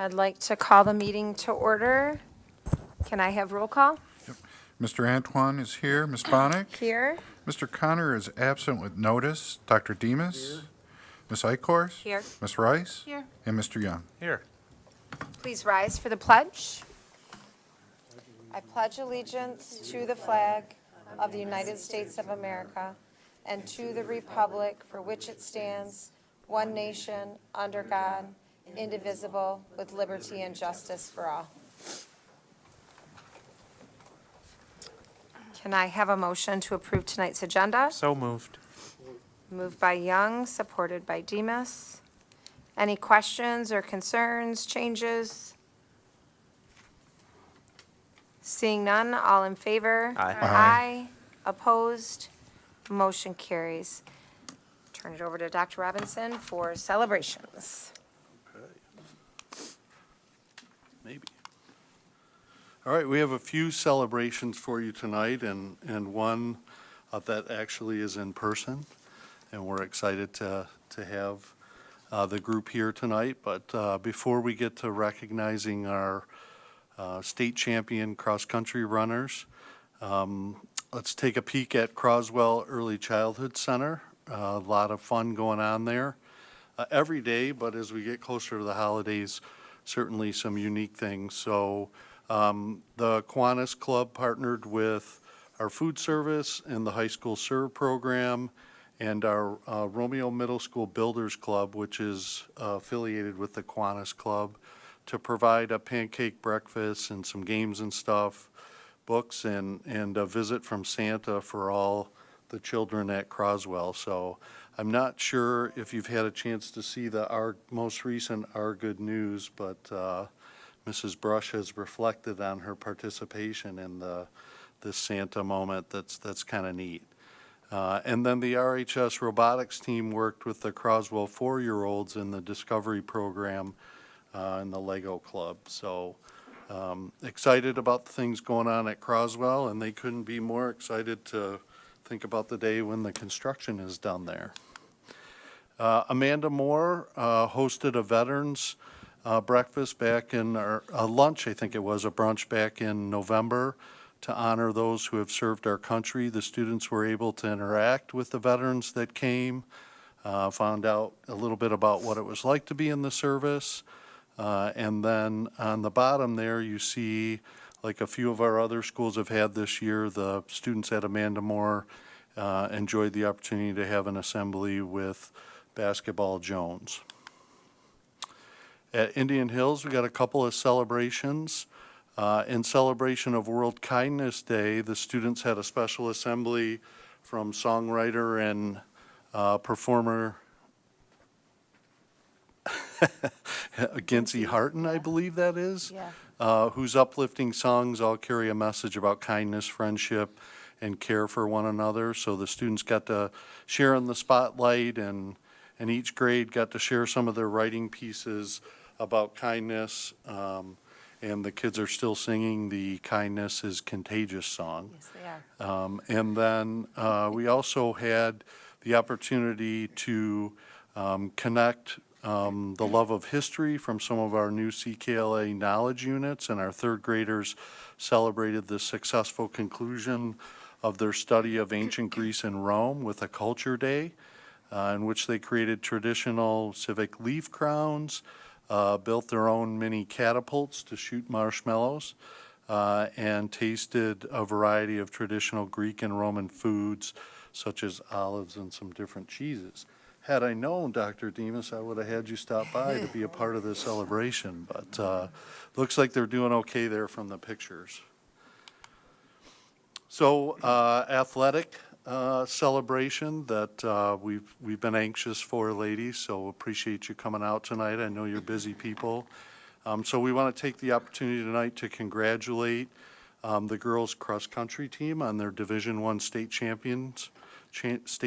I'd like to call the meeting to order. Can I have roll call? Mr. Antoine is here. Ms. Bonnick? Here. Mr. Connor is absent with notice. Dr. Demas? Ms. Eichhorst? Here. Ms. Rice? Here. And Mr. Young? Here. Please rise for the pledge. I pledge allegiance to the flag of the United States of America and to the republic for which it stands, one nation, under God, indivisible, with liberty and justice for all. Can I have a motion to approve tonight's agenda? So moved. Moved by Young, supported by Demas. Any questions or concerns, changes? Seeing none, all in favor? Aye. Aye. Opposed? Motion carries. Turn it over to Dr. Robinson for celebrations. Maybe. All right, we have a few celebrations for you tonight, and one that actually is in person, and we're excited to have the group here tonight. But before we get to recognizing our state champion cross-country runners, let's take a peek at Croswell Early Childhood Center. A lot of fun going on there every day, but as we get closer to the holidays, certainly some unique things. So the Kiwanis Club partnered with our food service and the high school serve program and our Romeo Middle School Builders Club, which is affiliated with the Kiwanis Club, to provide a pancake breakfast and some games and stuff, books, and a visit from Santa for all the children at Croswell. So I'm not sure if you've had a chance to see our most recent Our Good News, but Mrs. Brush has reflected on her participation in this Santa moment. That's kind of neat. And then the RHS robotics team worked with the Croswell 4-year-olds in the Discovery program in the Lego Club. So excited about the things going on at Croswell, and they couldn't be more excited to think about the day when the construction is done there. Amanda Moore hosted a veterans breakfast back in, or a lunch, I think it was, a brunch back in November to honor those who have served our country. The students were able to interact with the veterans that came, found out a little bit about what it was like to be in the service. And then on the bottom there, you see, like a few of our other schools have had this year, the students at Amanda Moore enjoyed the opportunity to have an assembly with Basketball Jones. At Indian Hills, we got a couple of celebrations. In celebration of World Kindness Day, the students had a special assembly from songwriter and performer Gincy Harton, I believe that is, whose uplifting songs all carry a message about kindness, friendship, and care for one another. So the students got to share in the spotlight, and each grade got to share some of their writing pieces about kindness. And the kids are still singing the Kindness is Contagious song. Yes, they are. And then we also had the opportunity to connect the love of history from some of our new CKLA knowledge units, and our third graders celebrated the successful conclusion of their study of ancient Greece and Rome with a culture day, in which they created traditional civic leaf crowns, built their own mini catapults to shoot marshmallows, and tasted a variety of traditional Greek and Roman foods, such as olives and some different cheeses. Had I known, Dr. Demas, I would have had you stop by to be a part of this celebration, but looks like they're doing okay there from the pictures. So athletic celebration that we've been anxious for, ladies, so appreciate you coming out tonight. I know you're busy people. So we want to take the opportunity tonight to congratulate the girls cross country team on their Division I state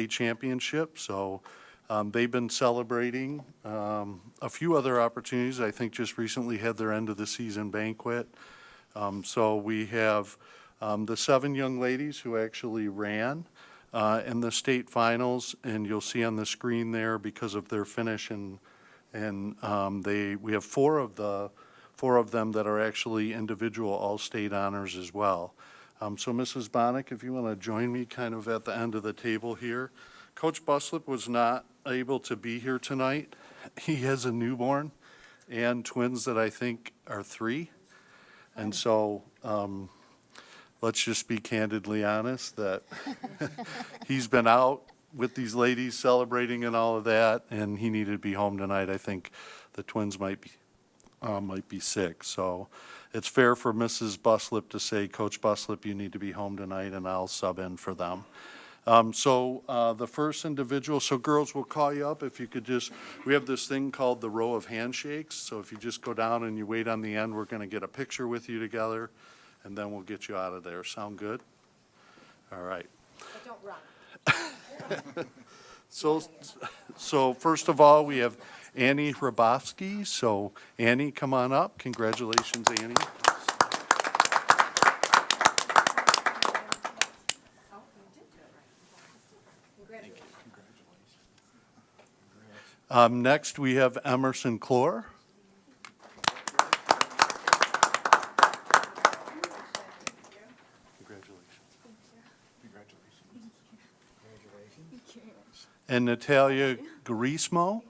championship. So they've been celebrating a few other opportunities. I think just recently had their end of the season banquet. So we have the 7 young ladies who actually ran in the state finals, and you'll see on the screen there because of their finish, and we have 4 of the 4 of them that are actually individual all-state honors as well. So Mrs. Bonnick, if you want to join me kind of at the end of the table here. Coach Buslip was not able to be here tonight. He has a newborn and twins that I think are 3. And so let's just be candidly honest that he's been out with these ladies celebrating and all of that, and he needed to be home tonight. I think the twins might be sick. So it's fair for Mrs. Buslip to say, Coach Buslip, you need to be home tonight, and I'll sub in for them. The first individual, so girls, we'll call you up if you could just, we have this thing called the row of handshakes. So if you just go down and you wait on the end, we're going to get a picture with you together, and then we'll get you out of there. Sound good? All right. But don't run. So first of all, we have Annie Hrabowski. So Annie, come on up. Congratulations, Annie. Next, we have Emerson Clore. And Natalia Garismo.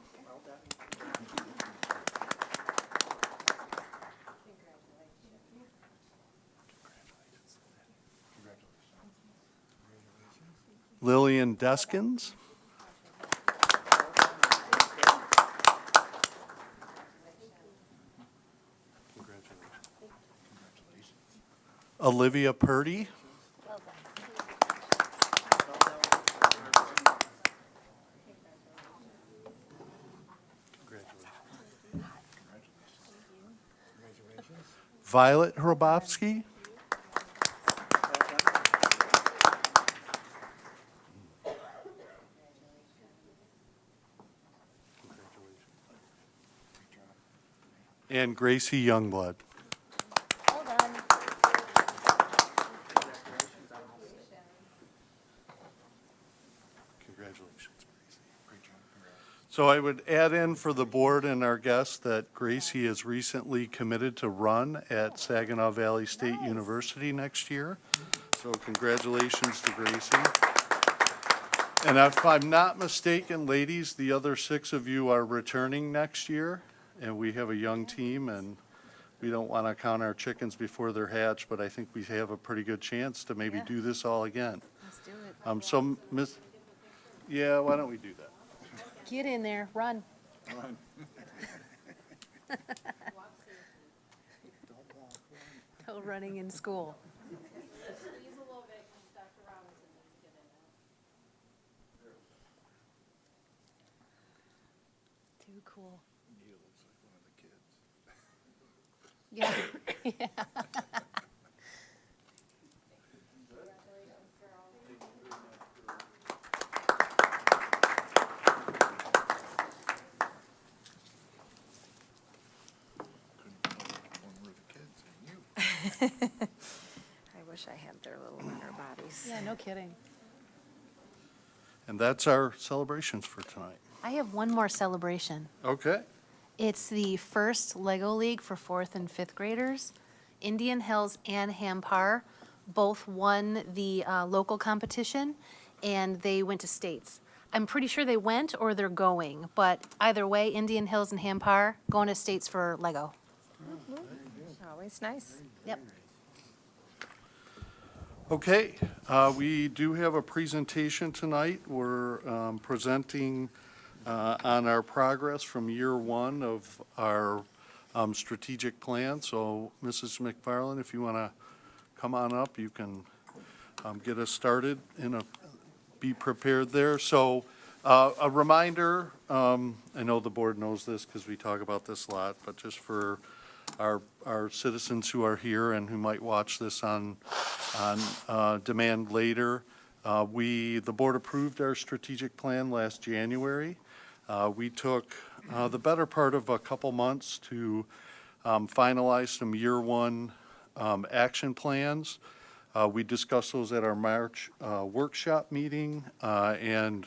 Lillian Deskins. Olivia Purdy. Violet Hrabowski. And Gracie Youngblood. Well done. Congratulations, Gracie. Great job. So I would add in for the board and our guests that Gracie is recently committed to run at Saginaw Valley State University next year. So congratulations to Gracie. And if I'm not mistaken, ladies, the other 6 of you are returning next year, and we have a young team, and we don't want to count our chickens before they're hatched, but I think we have a pretty good chance to maybe do this all again. Let's do it. So, yeah, why don't we do that? Get in there, run. No running in school. Too cool. Yeah. I wish I had their little winter bodies. Yeah, no kidding. And that's our celebrations for tonight. I have one more celebration. Okay. It's the first Lego League for 4th and 5th graders. Indian Hills and Hampar both won the local competition, and they went to states. I'm pretty sure they went or they're going, but either way, Indian Hills and Hampar going to states for Lego. Always nice. Yep. Okay, we do have a presentation tonight. We're presenting on our progress from year 1 of our strategic plan. So Mrs. McFarland, if you want to come on up, you can get us started and be prepared there. So a reminder, I know the board knows this because we talk about this a lot, but just for our citizens who are here and who might watch this on demand later, the board approved our strategic plan last January. We took the better part of a couple months to finalize some year 1 action plans. We discussed those at our March workshop meeting, and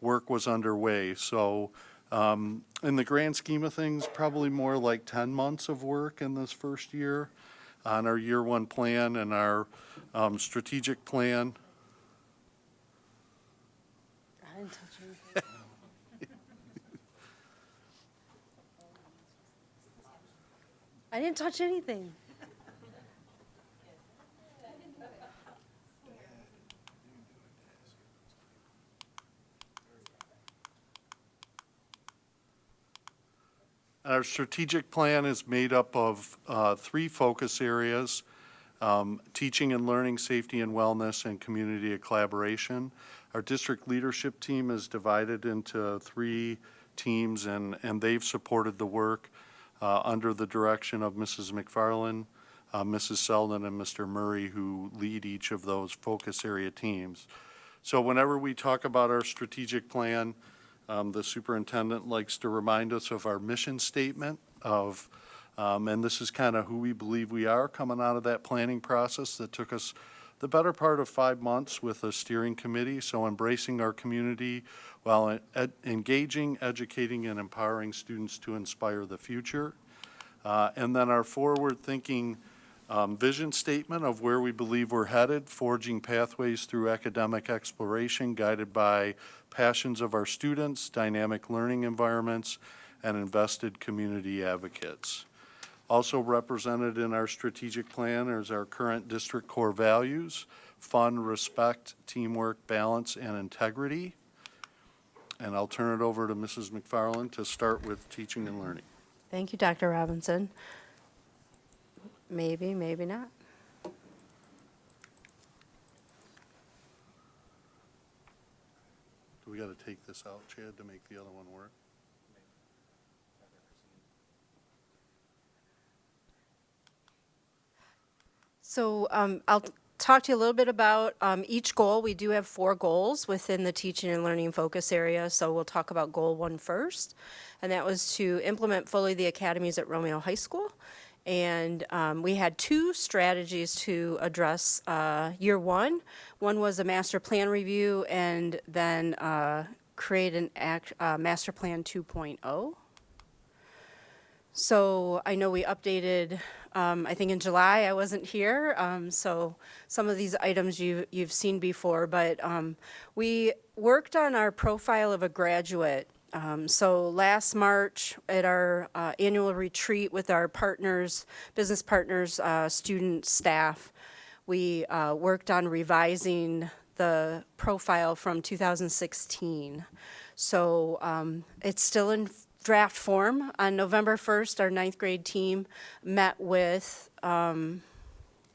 work was underway. So In the grand scheme of things, probably more like 10 months of work in this first year on our year one plan and our strategic plan. I didn't touch anything. I didn't touch anything. Our strategic plan is made up of 3 focus areas: teaching and learning, safety and wellness, and community collaboration. Our district leadership team is divided into 3 teams, and they've supported the work under the direction of Mrs. McFarland, Mrs. Selden, and Mr. Murray, who lead each of those focus area teams. So whenever we talk about our strategic plan, the superintendent likes to remind us of our mission statement of, and this is kind of who we believe we are coming out of that planning process that took us the better part of 5 months with a steering committee. So embracing our community while engaging, educating, and empowering students to inspire the future. And then our forward-thinking vision statement of where we believe we're headed, forging pathways through academic exploration guided by passions of our students, dynamic learning environments, and invested community advocates. Also represented in our strategic plan is our current district core values: fun, respect, teamwork, balance, and integrity. And I'll turn it over to Mrs. McFarland to start with teaching and learning. Thank you, Dr. Robinson. Maybe, maybe not. Do we got to take this out, Chad, to make the other one work? So I'll talk to you a little bit about each goal. We do have 4 goals within the teaching and learning focus area. So we'll talk about goal 1 first. And that was to implement fully the academies at Romeo High School. And we had 2 strategies to address year 1. One was a master plan review, and then create an master plan 2.0. So I know we updated, I think in July. I wasn't here, so some of these items you've seen before, but we worked on our profile of a graduate. So last March at our annual retreat with our partners, business partners, students, staff, we worked on revising the profile from 2016. So it's still in draft form. On November 1st, our 9th grade team met with, yeah,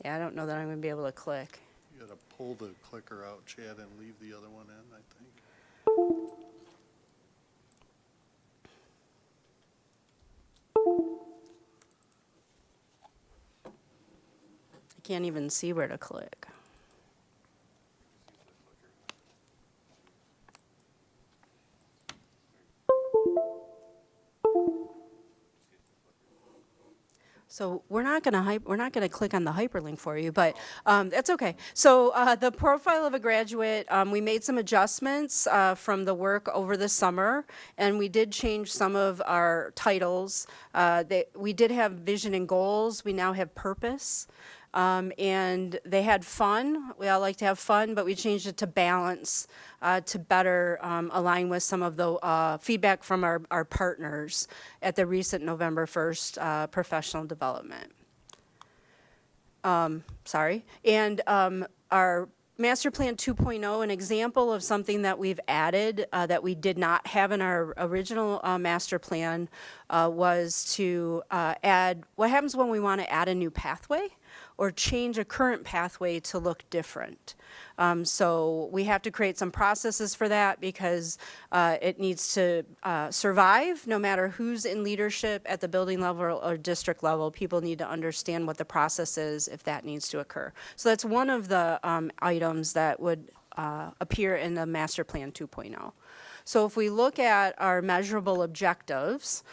I don't know that I'm going to be able to click. You got to pull the clicker out, Chad, and leave the other one in, I think. I can't even see where to click. So we're not going to click on the hyperlink for you, but that's okay. So the profile of a graduate, we made some adjustments from the work over the summer, and we did change some of our titles. We did have vision and goals. We now have purpose. And they had fun. We all like to have fun, but we changed it to balance to better align with some of the feedback from our partners at the recent November 1st professional development. And our Master Plan 2.0, an example of something that we've added that we did not have in our original master plan was to add what happens when we want to add a new pathway or change a current pathway to look different. So we have to create some processes for that because it needs to survive no matter who's in leadership at the building level or district level. People need to understand what the process is if that needs to occur. So that's one of the items that would appear in the Master Plan 2.0. So if we look at our measurable objectives,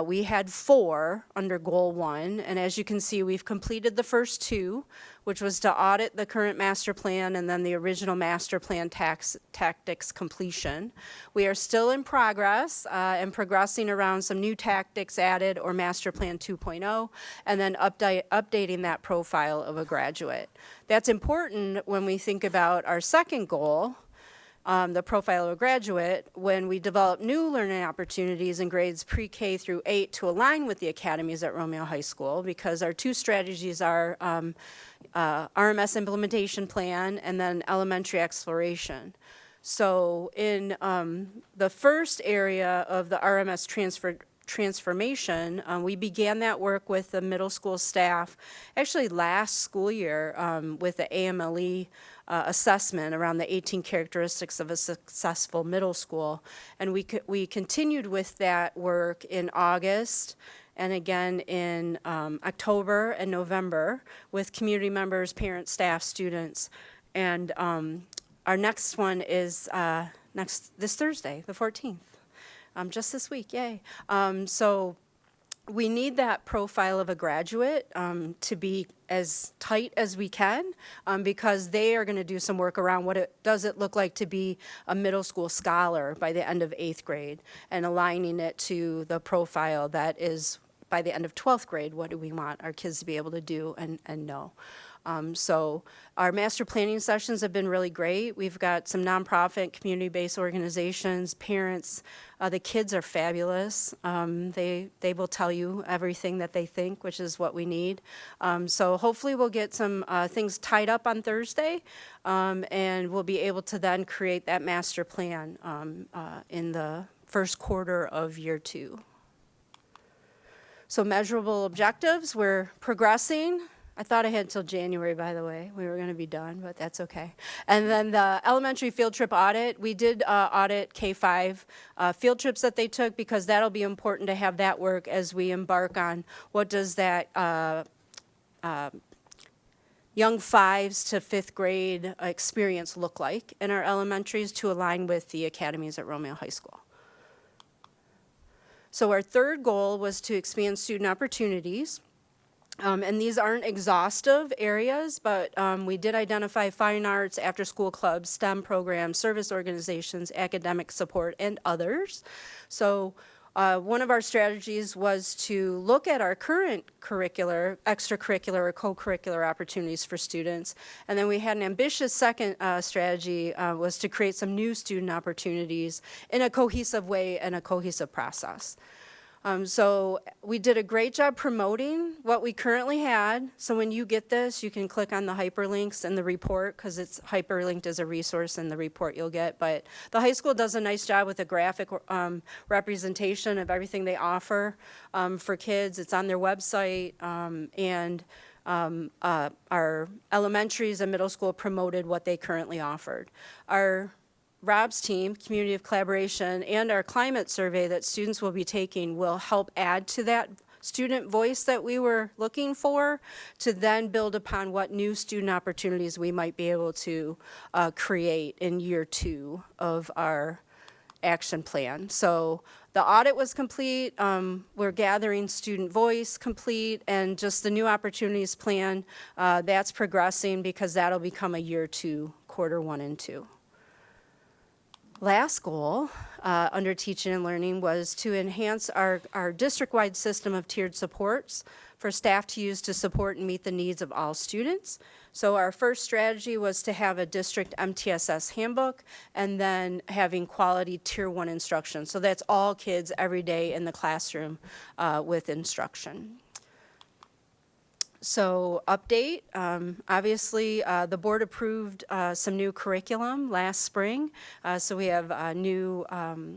We had 4 under Goal 1, and as you can see, we've completed the first 2, which was to audit the current master plan and then the original master plan tactics completion. We are still in progress and progressing around some new tactics added or master plan 2.0, and then updating that profile of a graduate. That's important when we think about our second goal, the profile of a graduate, when we develop new learning opportunities in grades pre-K through 8 to align with the academies at Romeo High School, because our 2 strategies are RMS implementation plan and then elementary exploration. So in the first area of the RMS transformation, we began that work with the middle school staff actually last school year with the AMLE assessment around the 18 characteristics of a successful middle school. And we continued with that work in August and again in October and November with community members, parents, staff, students. And our next one is this Thursday, the 14th. Just this week, yay. So we need that profile of a graduate to be as tight as we can because they are going to do some work around what does it look like to be a middle school scholar by the end of 8th grade and aligning it to the profile that is by the end of 12th grade, what do we want our kids to be able to do and know. So our master planning sessions have been really great. We've got some nonprofit, community-based organizations, parents. The kids are fabulous. They will tell you everything that they think, which is what we need. So hopefully we'll get some things tied up on Thursday, and we'll be able to then create that master plan in the first quarter of year 2. So measurable objectives, we're progressing. I thought I had until January, by the way. We were going to be done, but that's okay. And then the elementary field trip audit, we did audit K-5 field trips that they took because that'll be important to have that work as we embark on what does that young 5s to 5th grade experience look like in our elementaries to align with the academies at Romeo High School. So our third goal was to expand student opportunities. And these aren't exhaustive areas, but we did identify fine arts, after-school clubs, STEM programs, service organizations, academic support, and others. So one of our strategies was to look at our current curricular, extracurricular, or co-curricular opportunities for students. And then we had an ambitious second strategy was to create some new student opportunities in a cohesive way and a cohesive process. So we did a great job promoting what we currently had. So when you get this, you can click on the hyperlinks in the report because it's hyperlinked as a resource in the report you'll get. But the high school does a nice job with a graphic representation of everything they offer for kids. It's on their website, and our elementaries and middle school promoted what they currently offered. Our Rob's team, Community of Collaboration, and our climate survey that students will be taking will help add to that student voice that we were looking for to then build upon what new student opportunities we might be able to create in year 2 of our action plan. So the audit was complete, we're gathering student voice complete, and just the new opportunities plan, that's progressing because that'll become a year 2, quarter 1 and 2. Last goal under teaching and learning was to enhance our district-wide system of tiered supports for staff to use to support and meet the needs of all students. So our first strategy was to have a district MTSS handbook and then having quality tier 1 instruction. So that's all kids every day in the classroom with instruction. So update, obviously the board approved some new curriculum last spring. So we have a new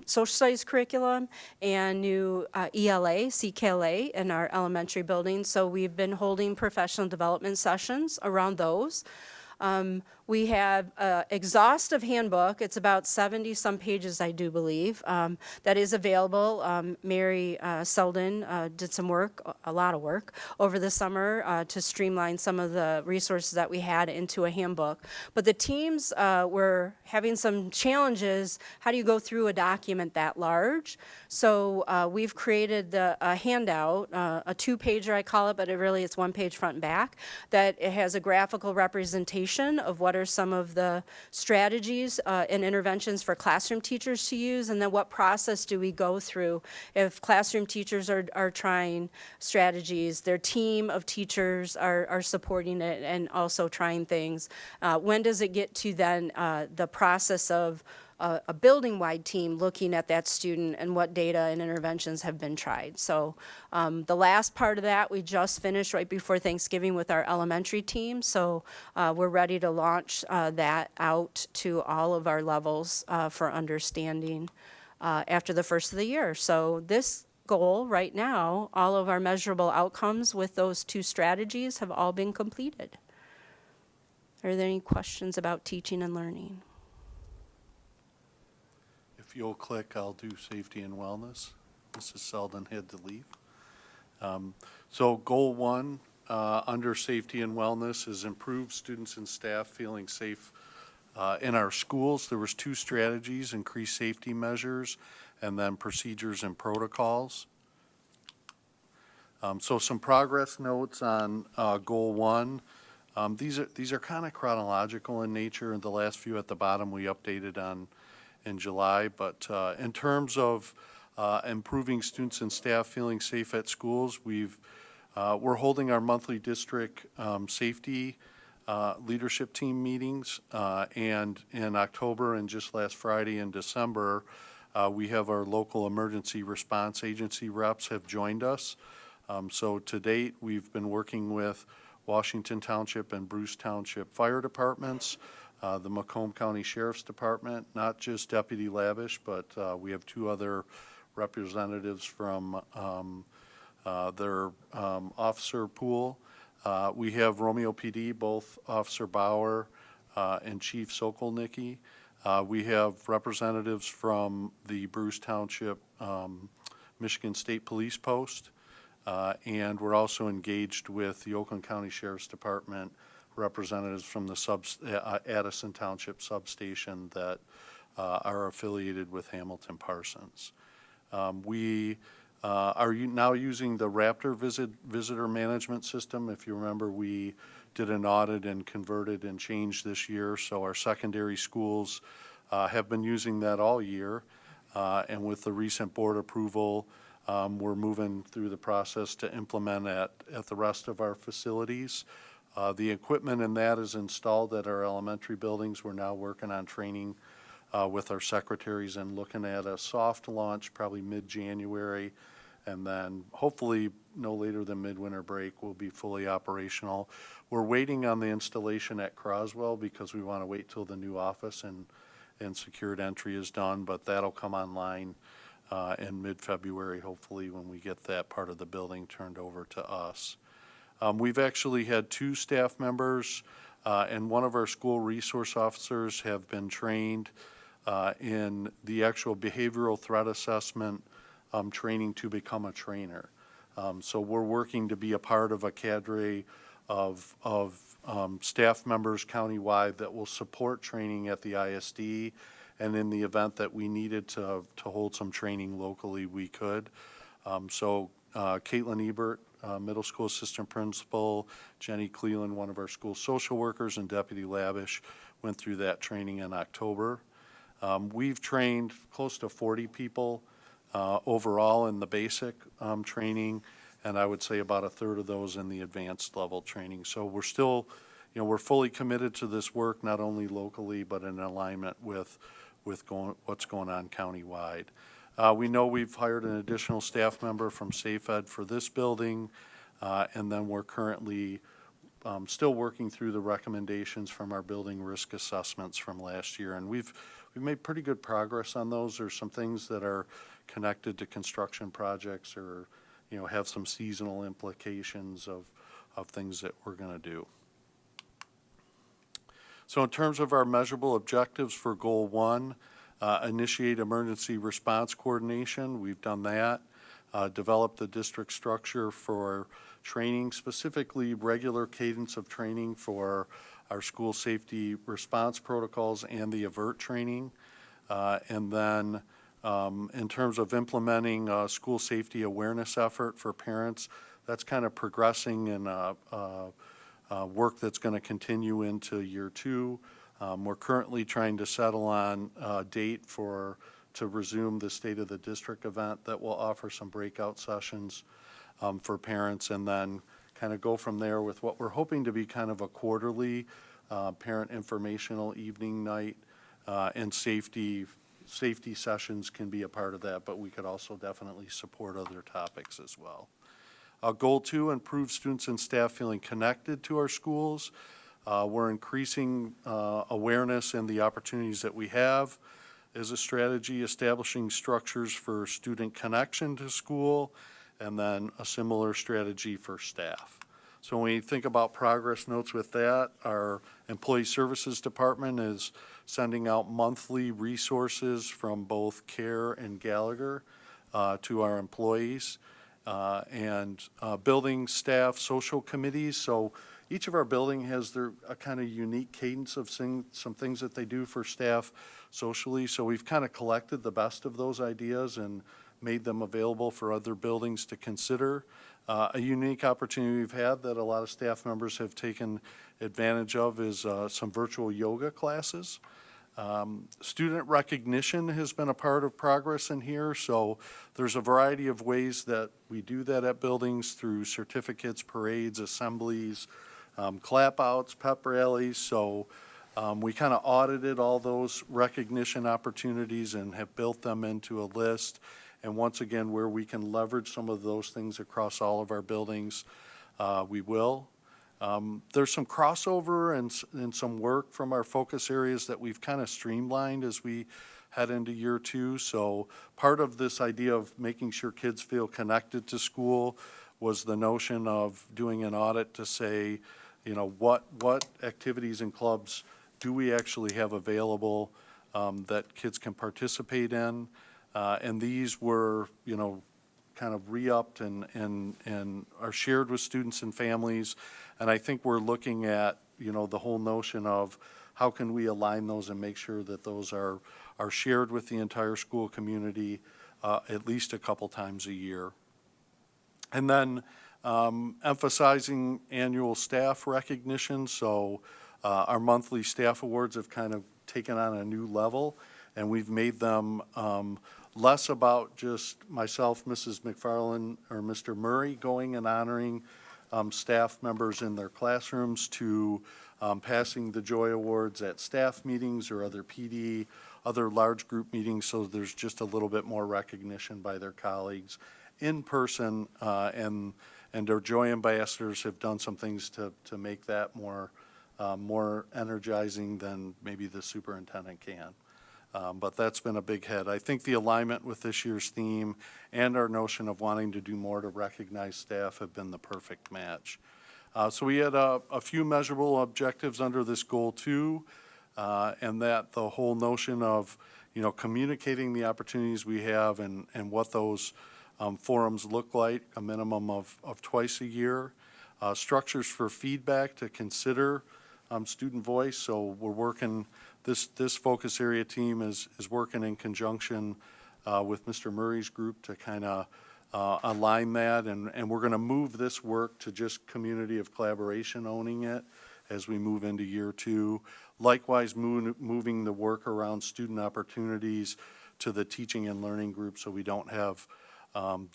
social studies curriculum and new ELA, CKLA in our elementary building. So we've been holding professional development sessions around those. We have an exhaustive handbook. It's about 70-some pages, I do believe, that is available. Mary Selden did some work, a lot of work, over the summer to streamline some of the resources that we had into a handbook. But the teams were having some challenges. How do you go through a document that large? So we've created a handout, a two-pager I call it, but it's one page front and back, that it has a graphical representation of what are some of the strategies and interventions for classroom teachers to use, and then what process do we go through if classroom teachers are trying strategies, their team of teachers are supporting it and also trying things. When does it get to then the process of a building-wide team looking at that student and what data and interventions have been tried. So the last part of that we just finished right before Thanksgiving with our elementary team. So we're ready to launch that out to all of our levels for understanding after the first of the year. So this goal right now, all of our measurable outcomes with those two strategies have all been completed. Are there any questions about teaching and learning? If you'll click, I'll do safety and wellness. Mrs. Selden had to leave. So goal 1 under safety and wellness is improve students and staff feeling safe in our schools. There was 2 strategies: increase safety measures and then procedures and protocols. So some progress notes on goal 1. These are kind of chronological in nature, and the last few at the bottom we updated on in July. But in terms of improving students and staff feeling safe at schools, we're holding our monthly district safety leadership team meetings, and in October and just last Friday in December, we have our local emergency response agency reps have joined us. So to date, we've been working with Washington Township and Bruce Township Fire Departments, the Macomb County Sheriff's Department, not just Deputy Lavish, but we have 2 other representatives from their officer pool. We have Romeo PD, both Officer Bauer and Chief Sokolnicki. We have representatives from the Bruce Township Michigan State Police Post, and we're also engaged with the Oakland County Sheriff's Department representatives from the Addison Township substation that are affiliated with Hamilton Parsons. We are now using the Raptor visitor management system. If you remember, we did an audit and converted and changed this year, so our secondary schools have been using that all year. And with the recent board approval, we're moving through the process to implement at the rest of our facilities. The equipment in that is installed at our elementary buildings. We're now working on training with our secretaries and looking at a soft launch probably mid-January, and then hopefully no later than midwinter break we'll be fully operational. We're waiting on the installation at Croswell because we want to wait till the new office and secured entry is done, but that'll come online in mid-February, hopefully, when we get that part of the building turned over to us. We've actually had 2 staff members and one of our school resource officers have been trained in the actual behavioral threat assessment training to become a trainer. So we're working to be a part of a cadre of staff members countywide that will support training at the ISD, and in the event that we needed to hold some training locally, we could. So Caitlin Ebert, middle school assistant principal, Jenny Cleland, one of our school social workers, and Deputy Lavish went through that training in October. We've trained close to 40 people overall in the basic training, and I would say about a third of those in the advanced level training. So we're still, we're fully committed to this work, not only locally, but in alignment with what's going on countywide. We know we've hired an additional staff member from SafeEd for this building, and then we're currently still working through the recommendations from our building risk assessments from last year, and we've made pretty good progress on those. There's some things that are connected to construction projects or have some seasonal implications of things that we're going to do. So in terms of our measurable objectives for Goal 1, initiate emergency response coordination, we've done that. Develop the district structure for training, specifically regular cadence of training for our school safety response protocols and the AVERT training. And then in terms of implementing a school safety awareness effort for parents, that's kind of progressing in work that's going to continue into year 2. We're currently trying to settle on a date to resume the State of the District event that will offer some breakout sessions for parents, and then kind of go from there with what we're hoping to be kind of a quarterly parent informational evening night, and safety sessions can be a part of that, but we could also definitely support other topics as well. Goal 2, improve students and staff feeling connected to our schools. We're increasing awareness and the opportunities that we have as a strategy, establishing structures for student connection to school, and then a similar strategy for staff. So when we think about progress notes with that, our Employee Services Department is sending out monthly resources from both CARE and Gallagher to our employees, and building staff social committees. So each of our building has a kind of unique cadence of some things that they do for staff socially. So we've kind of collected the best of those ideas and made them available for other buildings to consider. A unique opportunity we've had that a lot of staff members have taken advantage of is some virtual yoga classes. Student recognition has been a part of progress in here, so there's a variety of ways that we do that at buildings through certificates, parades, assemblies, clap outs, pep rallies. So we kind of audited all those recognition opportunities and have built them into a list. And once again, where we can leverage some of those things across all of our buildings, we will. There's some crossover and some work from our focus areas that we've kind of streamlined as we head into year 2. So part of this idea of making sure kids feel connected to school was the notion of doing an audit to say, you know, what activities and clubs do we actually have available that kids can participate in? And these were, you know, kind of re-upped and are shared with students and families. And I think we're looking at, you know, the whole notion of how can we align those and make sure that those are shared with the entire school community at least a couple times a year. And then emphasizing annual staff recognition. So our monthly staff awards have kind of taken on a new level, and we've made them less about just myself, Mrs. McFarland, or Mr. Murray going and honoring staff members in their classrooms to passing the Joy Awards at staff meetings or other PD, other large group meetings, so there's just a little bit more recognition by their colleagues in person, and our Joy Ambassadors have done some things to make that more energizing than maybe the superintendent can. But that's been a big hit. I think the alignment with this year's theme and our notion of wanting to do more to recognize staff have been the perfect match. So we had a few measurable objectives under this goal 2, and that the whole notion of, you know, communicating the opportunities we have and what those forums look like, a minimum of twice a year. Structures for feedback to consider student voice. So we're working, this focus area team is working in conjunction with Mr. Murray's group to kind of align that, and we're going to move this work to just community of collaboration owning it as we move into year 2. Likewise, moving the work around student opportunities to the teaching and learning group so we don't have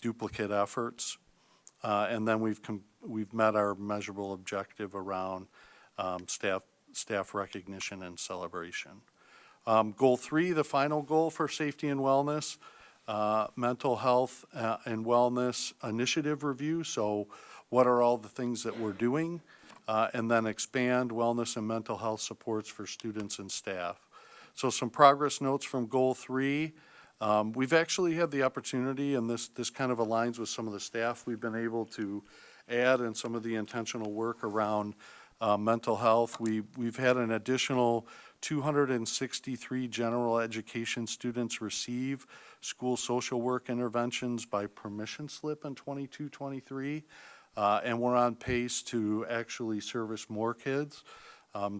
duplicate efforts. And then we've met our measurable objective around staff recognition and celebration. Goal 3, the final goal for safety and wellness, mental health and wellness initiative review. So what are all the things that we're doing? And then expand wellness and mental health supports for students and staff. So some progress notes from goal 3. We've actually had the opportunity, and this kind of aligns with some of the staff we've been able to add and some of the intentional work around mental health. We've had an additional 263 general education students receive school social work interventions by permission slip in 22-23, and we're on pace to actually service more kids.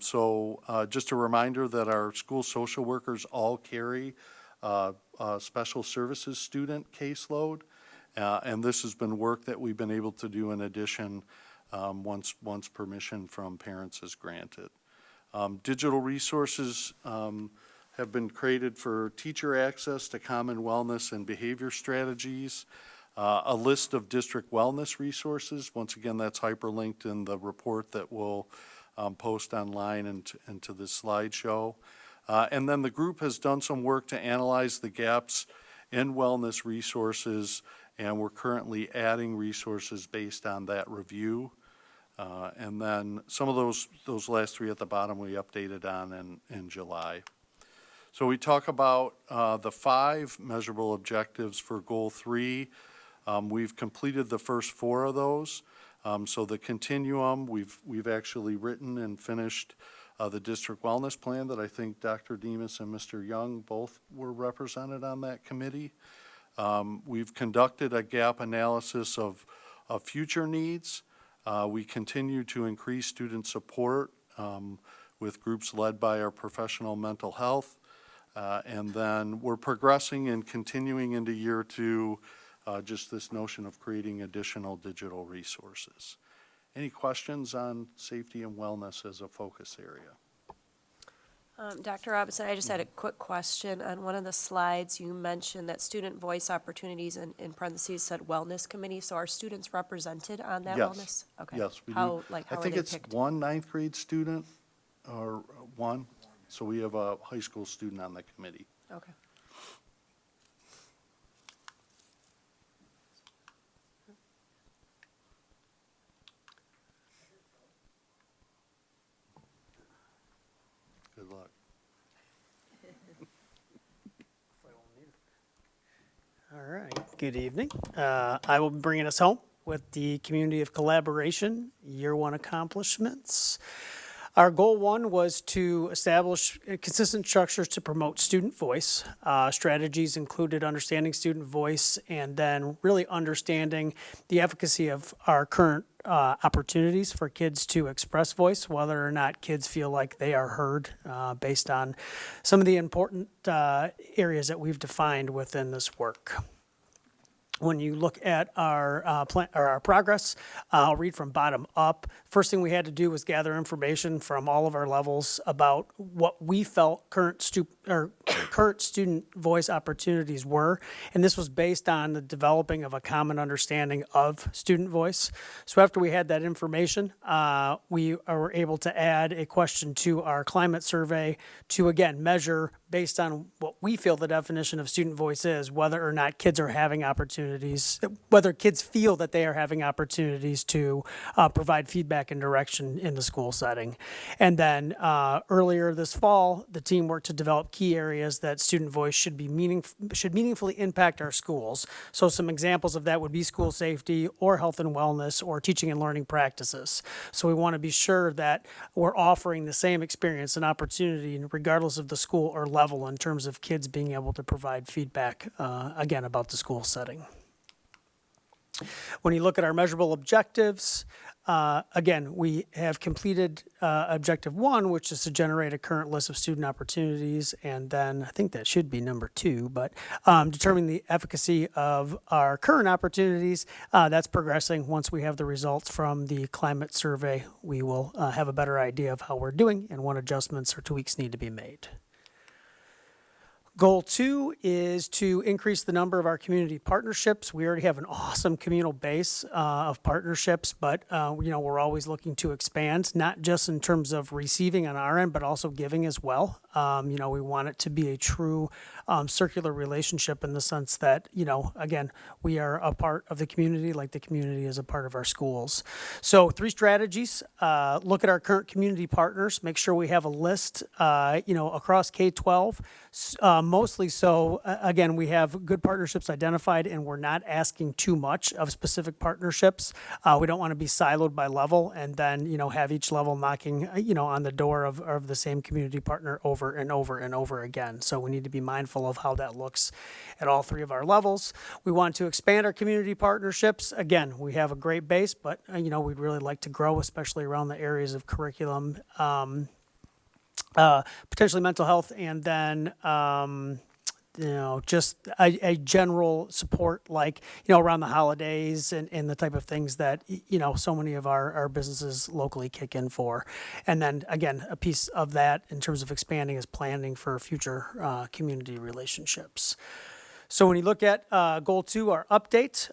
So just a reminder that our school social workers all carry a special services student caseload, and this has been work that we've been able to do in addition once permission from parents is granted. Digital resources have been created for teacher access to common wellness and behavior strategies. A list of district wellness resources. Once again, that's hyperlinked in the report that we'll post online and to this slideshow. And then the group has done some work to analyze the gaps in wellness resources, and we're currently adding resources based on that review. And then some of those last three at the bottom we updated on in July. So we talk about the 5 measurable objectives for Goal 3. We've completed the first 4 of those. So the continuum, we've actually written and finished the district wellness plan that I think Dr. Demas and Mr. Young both were represented on that committee. We've conducted a gap analysis of future needs. We continue to increase student support with groups led by our professional mental health. And then we're progressing and continuing into year 2, just this notion of creating additional digital resources. Any questions on safety and wellness as a focus area? Dr. Robinson, I just had a quick question. On one of the slides, you mentioned that student voice opportunities in parentheses said wellness committee. So are students represented on that Yes. wellness? Okay. Yes, we do. How I are think they it's picked? one 9th grade student or one. So we have a high school student on the committee. Okay. Good luck. All right, good evening. I will be bringing us home with the Community of Collaboration Year 1 accomplishments. Our goal 1 was to establish consistent structures to promote student voice. Strategies included understanding student voice and then really understanding the efficacy of our current opportunities for kids to express voice, whether or not kids feel like they are heard based on some of the important areas that we've defined within this work. When you look at our our progress, I'll read from bottom up. First thing we had to do was gather information from all of our levels about what we felt current student voice opportunities were, and this was based on the developing of a common understanding of student voice. So after we had that information, we were able to add a question to our climate survey to again measure based on what we feel the definition of student voice is, whether or not kids are having opportunities, whether kids feel that they are having opportunities to provide feedback and direction in the school setting. And then earlier this fall, the team worked to develop key areas that student voice should meaningfully impact our schools. So some examples of that would be school safety or health and wellness or teaching and learning practices. So we want to be sure that we're offering the same experience and opportunity regardless of the school or level in terms of kids being able to provide feedback, again, about the school setting. When you look at our measurable objectives, again, we have completed objective 1, which is to generate a current list of student opportunities, and then I think that should be number 2, but determining the efficacy of our current opportunities, that's progressing. Once we have the results from the climate survey, we will have a better idea of how we're doing and what adjustments or tweaks need to be made. Goal 2 is to increase the number of our community partnerships. We already have an awesome communal base of partnerships, but we're always looking to expand, not just in terms of receiving on our end, but also giving as well. We want it to be a true circular relationship in the sense that, again, we are a part of the community like the community is a part of our schools. So 3 strategies. Look at our current community partners. Make sure we have a list, across K-12. Mostly so, again, we have good partnerships identified, and we're not asking too much of specific partnerships. We don't want to be siloed by level and then, have each level knocking, on the door of the same community partner over and over and over again. So we need to be mindful of how that looks at all three of our levels. We want to expand our community partnerships. Again, we have a great base, but, we'd really like to grow, especially around the areas of curriculum, potentially mental health, and then just a general support, like around the holidays and the type of things that so many of our businesses locally kick in for. And then again, a piece of that in terms of expanding is planning for future community relationships. So when you look at Goal 2, our update,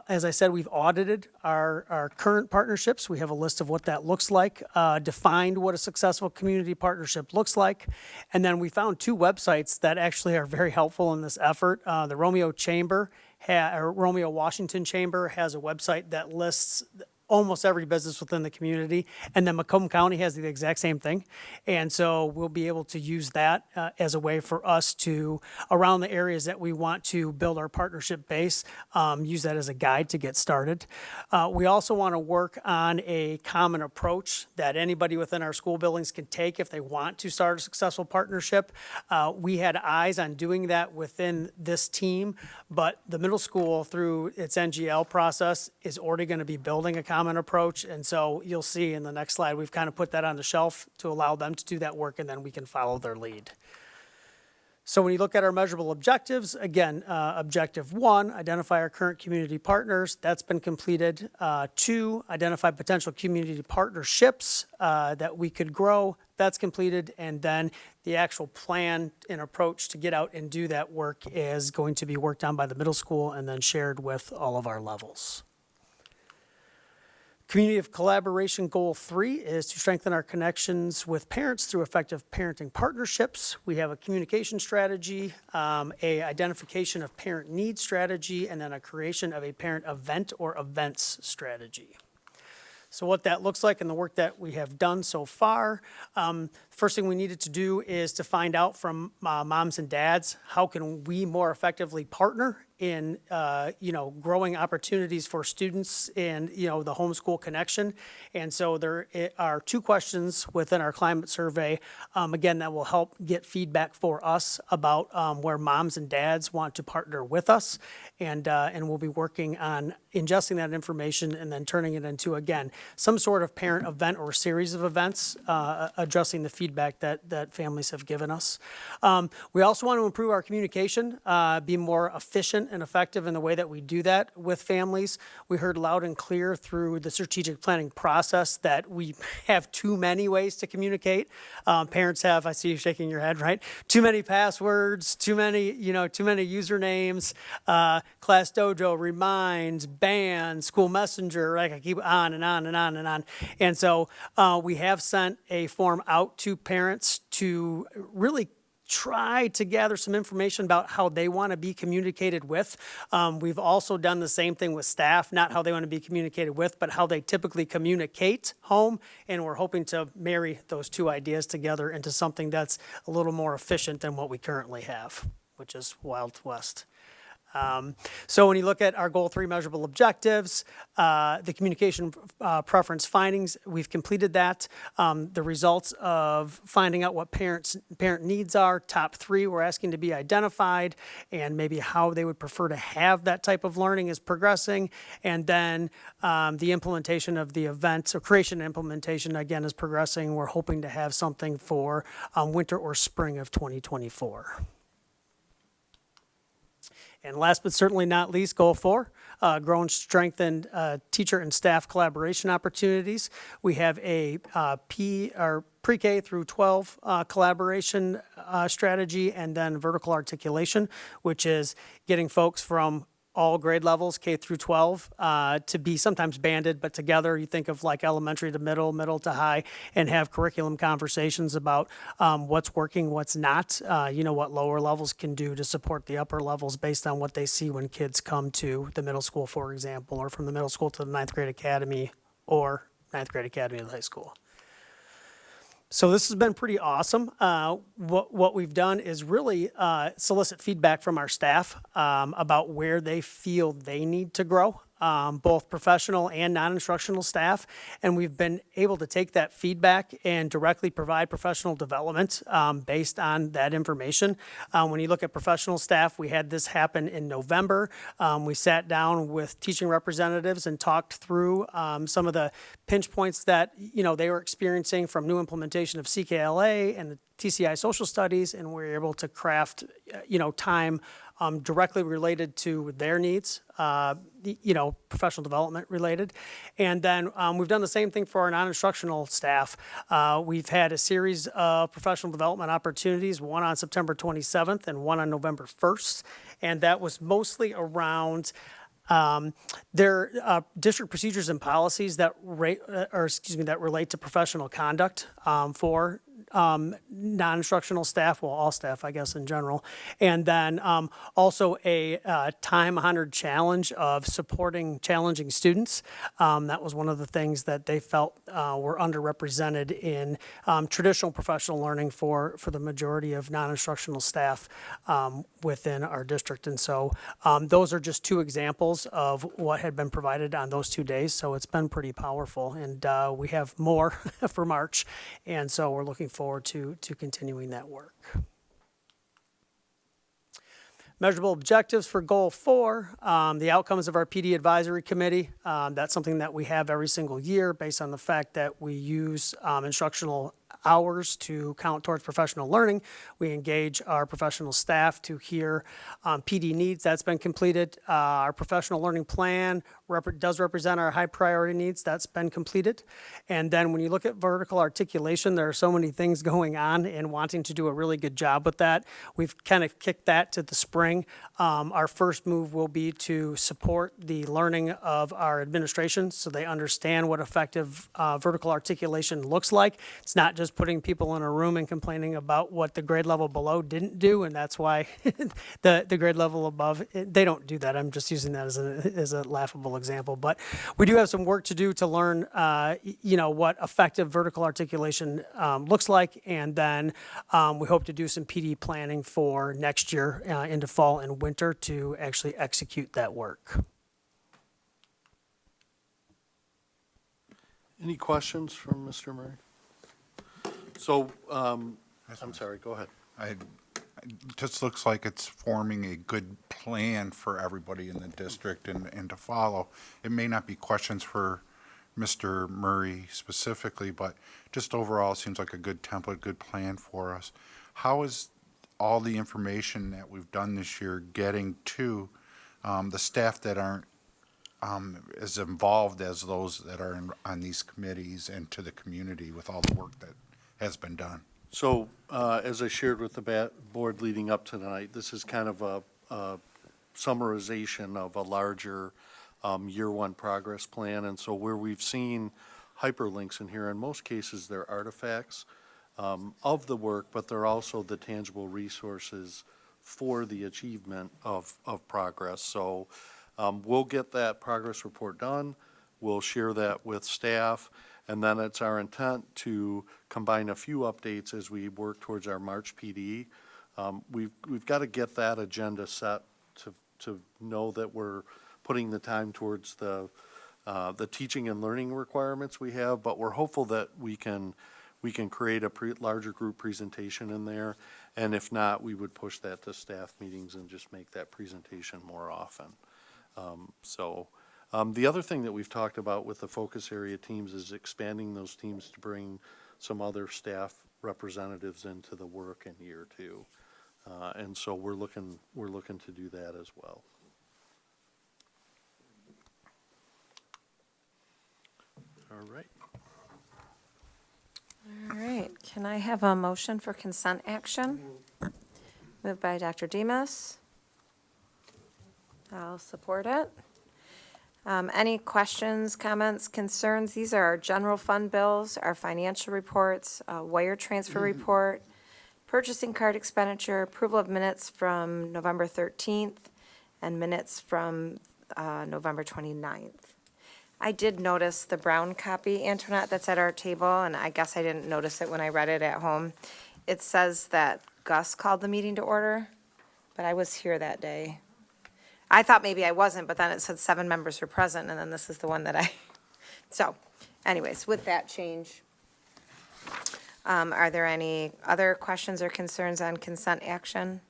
as I said, we've audited our current partnerships. We have a list of what that looks like, defined what a successful community partnership looks like, and then we found 2 websites that actually are very helpful in this effort. The Romeo Romeo Washington Chamber has a website that lists almost every business within the community, and then Macomb County has the exact same thing. And so we'll be able to use that as a way for us to, around the areas that we want to build our partnership base, use that as a guide to get started. We also want to work on a common approach that anybody within our school buildings can take if they want to start a successful partnership. We had eyes on doing that within this team, but the middle school, through its NGL process, is already going to be building a common approach. And so you'll see in the next slide, we've kind of put that on the shelf to allow them to do that work, and then we can follow their lead. So when you look at our measurable objectives, again, objective 1, identify our current community partners. That's been completed. 2, identify potential community partnerships that we could grow. That's completed. And then the actual plan and approach to get out and do that work is going to be worked on by the middle school and then shared with all of our levels. Community of Collaboration Goal 3 is to strengthen our connections with parents through effective parenting partnerships. We have a communication strategy, a identification of parent needs strategy, and then a creation of a parent event or events strategy. So what that looks like and the work that we have done so far, first thing we needed to do is to find out from moms and dads, how can we more effectively partner in growing opportunities for students and the homeschool connection. And so there are 2 questions within our climate survey, again, that will help get feedback for us about where moms and dads want to partner with us, and we'll be working on ingesting that information and then turning it into, again, some sort of parent event or series of events addressing the feedback that families have given us. We also want to improve our communication, be more efficient and effective in the way that we do that with families. We heard loud and clear through the strategic planning process that we have too many ways to communicate. Parents have, I see you shaking your head, right? Too many passwords, too many usernames, Class Dojo, Reminds, Band, School Messenger, right? I keep on and on and on and on. And so we have sent a form out to parents to really try to gather some information about how they want to be communicated with. We've also done the same thing with staff, not how they want to be communicated with, but how they typically communicate home. And we're hoping to marry those 2 ideas together into something that's a little more efficient than what we currently have, which is Wild West. So when you look at our Goal 3 measurable objectives, the communication preference findings, we've completed that. The results of finding out what parent needs are, top 3 we're asking to be identified, and maybe how they would prefer to have that type of learning is progressing. And then the implementation of the events, or creation and implementation, again, is progressing. We're hoping to have something for winter or spring of 2024. And last but certainly not least, Goal 4, grow and strengthen teacher and staff collaboration opportunities. We have a pre-K through 12 collaboration strategy, and then vertical articulation, which is getting folks from all grade levels, K through 12, to be sometimes banded, but together. You think of like elementary to middle, middle to high, and have curriculum conversations about what's working, what's not, what lower levels can do to support the upper levels based on what they see when kids come to the middle school, for example, or from the middle school to the 9th grade academy, or 9th grade academy of the high school. So this has been pretty awesome. What we've done is really solicit feedback from our staff about where they feel they need to grow, both professional and non-instructional staff. And we've been able to take that feedback and directly provide professional development based on that information. When you look at professional staff, we had this happen in November. We sat down with teaching representatives and talked through some of the pinch points that they were experiencing from new implementation of CKLA and the TCI social studies, and we're able to craft time directly related to their needs, professional development related. And then we've done the same thing for our non-instructional staff. We've had a series of professional development opportunities, one on September 27th and one on November 1st. And that was mostly around their district procedures and policies that relate to professional conduct for non-instructional staff, well, all staff, I guess, in general. And then also a time-honored challenge of supporting challenging students. That was one of the things that they felt were underrepresented in traditional professional learning for the majority of non-instructional staff within our district. And so those are just two examples of what had been provided on those 2 days. So it's been pretty powerful. And we have more for March. And so we're looking forward to continuing that work. Measurable objectives for Goal 4, the outcomes of our PD Advisory Committee. That's something that we have every single year based on the fact that we use instructional hours to count towards professional learning. We engage our professional staff to hear PD needs. That's been completed. Our professional learning plan does represent our high priority needs. That's been completed. And then when you look at vertical articulation, there are so many things going on and wanting to do a really good job with that. We've kind of kicked that to the spring. Our first move will be to support the learning of our administration so they understand what effective vertical articulation looks like. It's not just putting people in a room and complaining about what the grade level below didn't do, and that's why the grade level above, they don't do that. I'm just using that as a laughable example. But we do have some work to do to learn, what effective vertical articulation looks like, and then we hope to do some PD planning for next year into fall and winter to actually execute that work. Any questions from Mr. Murray? So, I'm sorry, go ahead. It just looks like it's forming a good plan for everybody in the district and to follow. It may not be questions for Mr. Murray specifically, but just overall, it seems like a good template, good plan for us. How is all the information that we've done this year getting to the staff that aren't as involved as those that are on these committees and to the community with all the work that has been done? So, as I shared with the board leading up to tonight, this is kind of a summarization of a larger year one progress plan. And so where we've seen hyperlinks in here, in most cases, they're artifacts of the work, but they're also the tangible resources for the achievement of progress. So we'll get that progress report done. We'll share that with staff. And then it's our intent to combine a few updates as we work towards our March PD. We've got to get that agenda set to know that we're putting the time towards the teaching and learning requirements we have, but we're hopeful that we can create a larger group presentation in there. And if not, we would push that to staff meetings and just make that presentation more often. The other thing that we've talked about with the focus area teams is expanding those teams to bring some other staff representatives into the work in year two. And so we're looking to do that as well. All right. All right, can I have a motion for consent action? Moved by Dr. Demas. I'll support it. Any questions, comments, concerns? These are our general fund bills, our financial reports, wire transfer report, purchasing card expenditure, approval of minutes from November 13th, and minutes from November 29th. I did notice the brown copy, Antoinette, that's at our table, and I guess I didn't notice it when I read it at home. It says that Gus called the meeting to order, but I was here that day. I thought maybe I wasn't, but then it said 7 members were present, and then this is the one that so anyways, with that change, are there any other questions or concerns on consent action?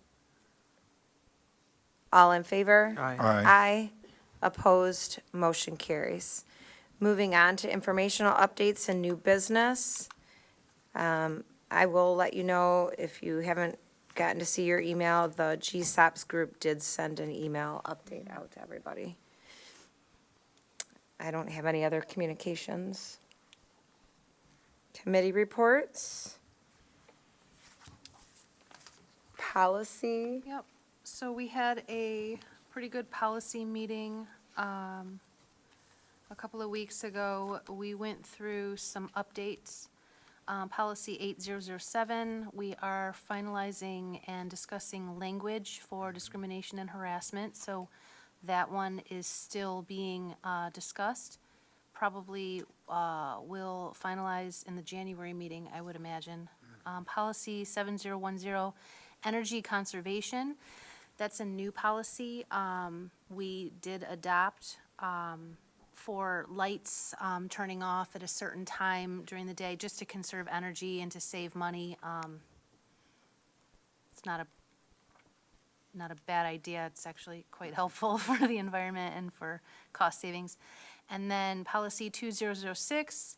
All in favor? Aye. Aye. Opposed, motion carries. Moving on to informational updates and new business. I will let you know if you haven't gotten to see your email, the GSOPS group did send an email update out to everybody. I don't have any other communications. Committee reports. Policy. Yep, so we had a pretty good policy meeting a couple of weeks ago. We went through some updates. Policy 8007, we are finalizing and discussing language for discrimination and harassment, so that one is still being discussed. Probably will finalize in the January meeting, I would imagine. Policy 7010, energy conservation, that's a new policy. We did adopt for lights turning off at a certain time during the day, just to conserve energy and to save money. It's not a bad idea. It's actually quite helpful for the environment and for cost savings. And then policy 2006,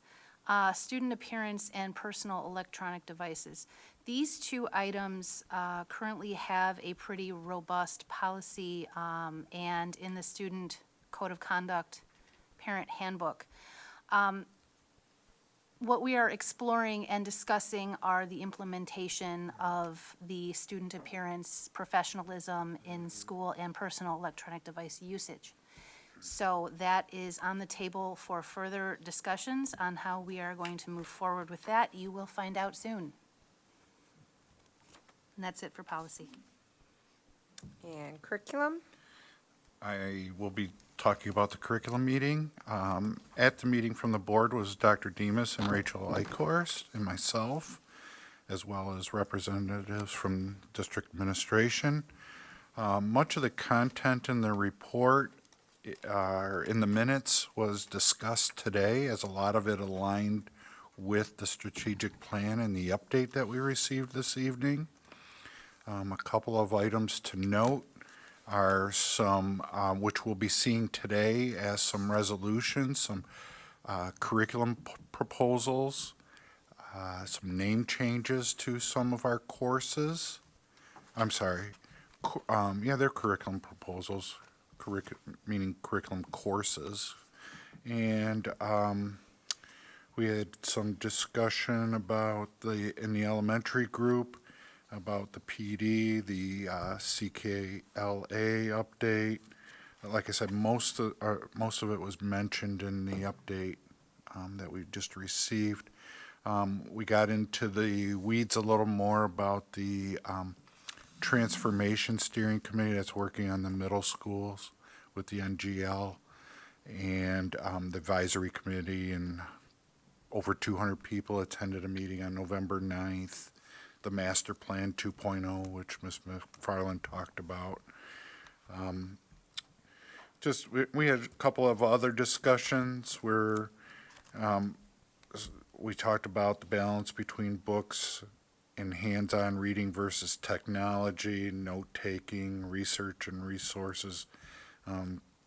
student appearance and personal electronic devices. These 2 items currently have a pretty robust policy and in the student code of conduct parent handbook. What we are exploring and discussing are the implementation of the student appearance, professionalism in school, and personal electronic device usage. So that is on the table for further discussions on how we are going to move forward with that. You will find out soon. And that's it for policy. And curriculum. I will be talking about the curriculum meeting. At the meeting from the board was Dr. Demas and Rachel Eichhorst and myself, as well as representatives from district administration. Much of the content in the report in the minutes was discussed today, as a lot of it aligned with the strategic plan and the update that we received this evening. A couple of items to note are some, which we'll be seeing today as some resolutions, some curriculum proposals, some name changes to some of our courses. I'm sorry, they're curriculum proposals, meaning curriculum courses. And we had some discussion about in the elementary group, about the PD, the CKLA update. Like I said, most of it was mentioned in the update that we just received. We got into the weeds a little more about the Transformation Steering Committee that's working on the middle schools with the NGL, and the advisory committee, and over 200 people attended a meeting on November 9th. The Master Plan 2.0, which Ms. McFarland talked about. We had a couple of other discussions where we talked about the balance between books and hands-on reading versus technology, note-taking, research, and resources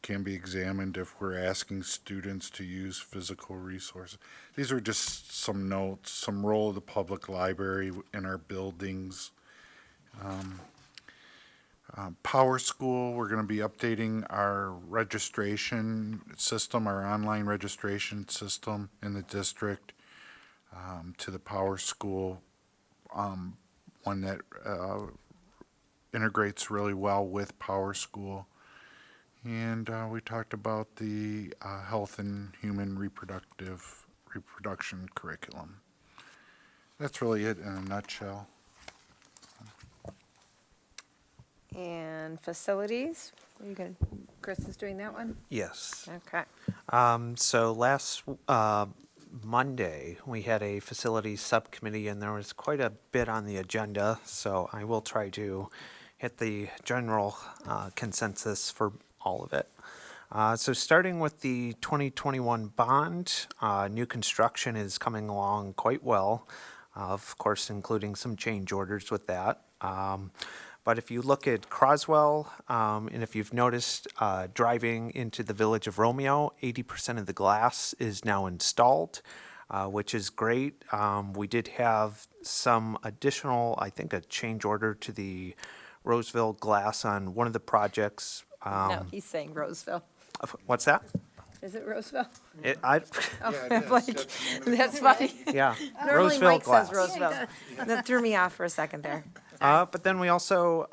can be examined if we're asking students to use physical resources. These are just some notes, some role of the public library in our buildings. Power School, we're going to be updating our registration system, our online registration system in the district to the Power School, one that integrates really well with Power School. And we talked about the health and human reproduction curriculum. That's really it in a nutshell. And facilities, are you going to Chris is doing that one? Yes. Okay. So last Monday, we had a facilities subcommittee, and there was quite a bit on the agenda, so I will try to hit the general consensus for all of it. So starting with the 2021 bond, new construction is coming along quite well, of course, including some change orders with that. But if you look at Croswell, and if you've noticed driving into the village of Romeo, 80% of the glass is now installed, which is great. We did have some additional, I think, a change order to the Roseville glass on one of the projects. No, he's saying Roseville. What's that? Is it Roseville? I, I'm like, that's funny. yeah, Normally Roseville Mike glass. says Roseville. That threw me off for a second there. But then we also,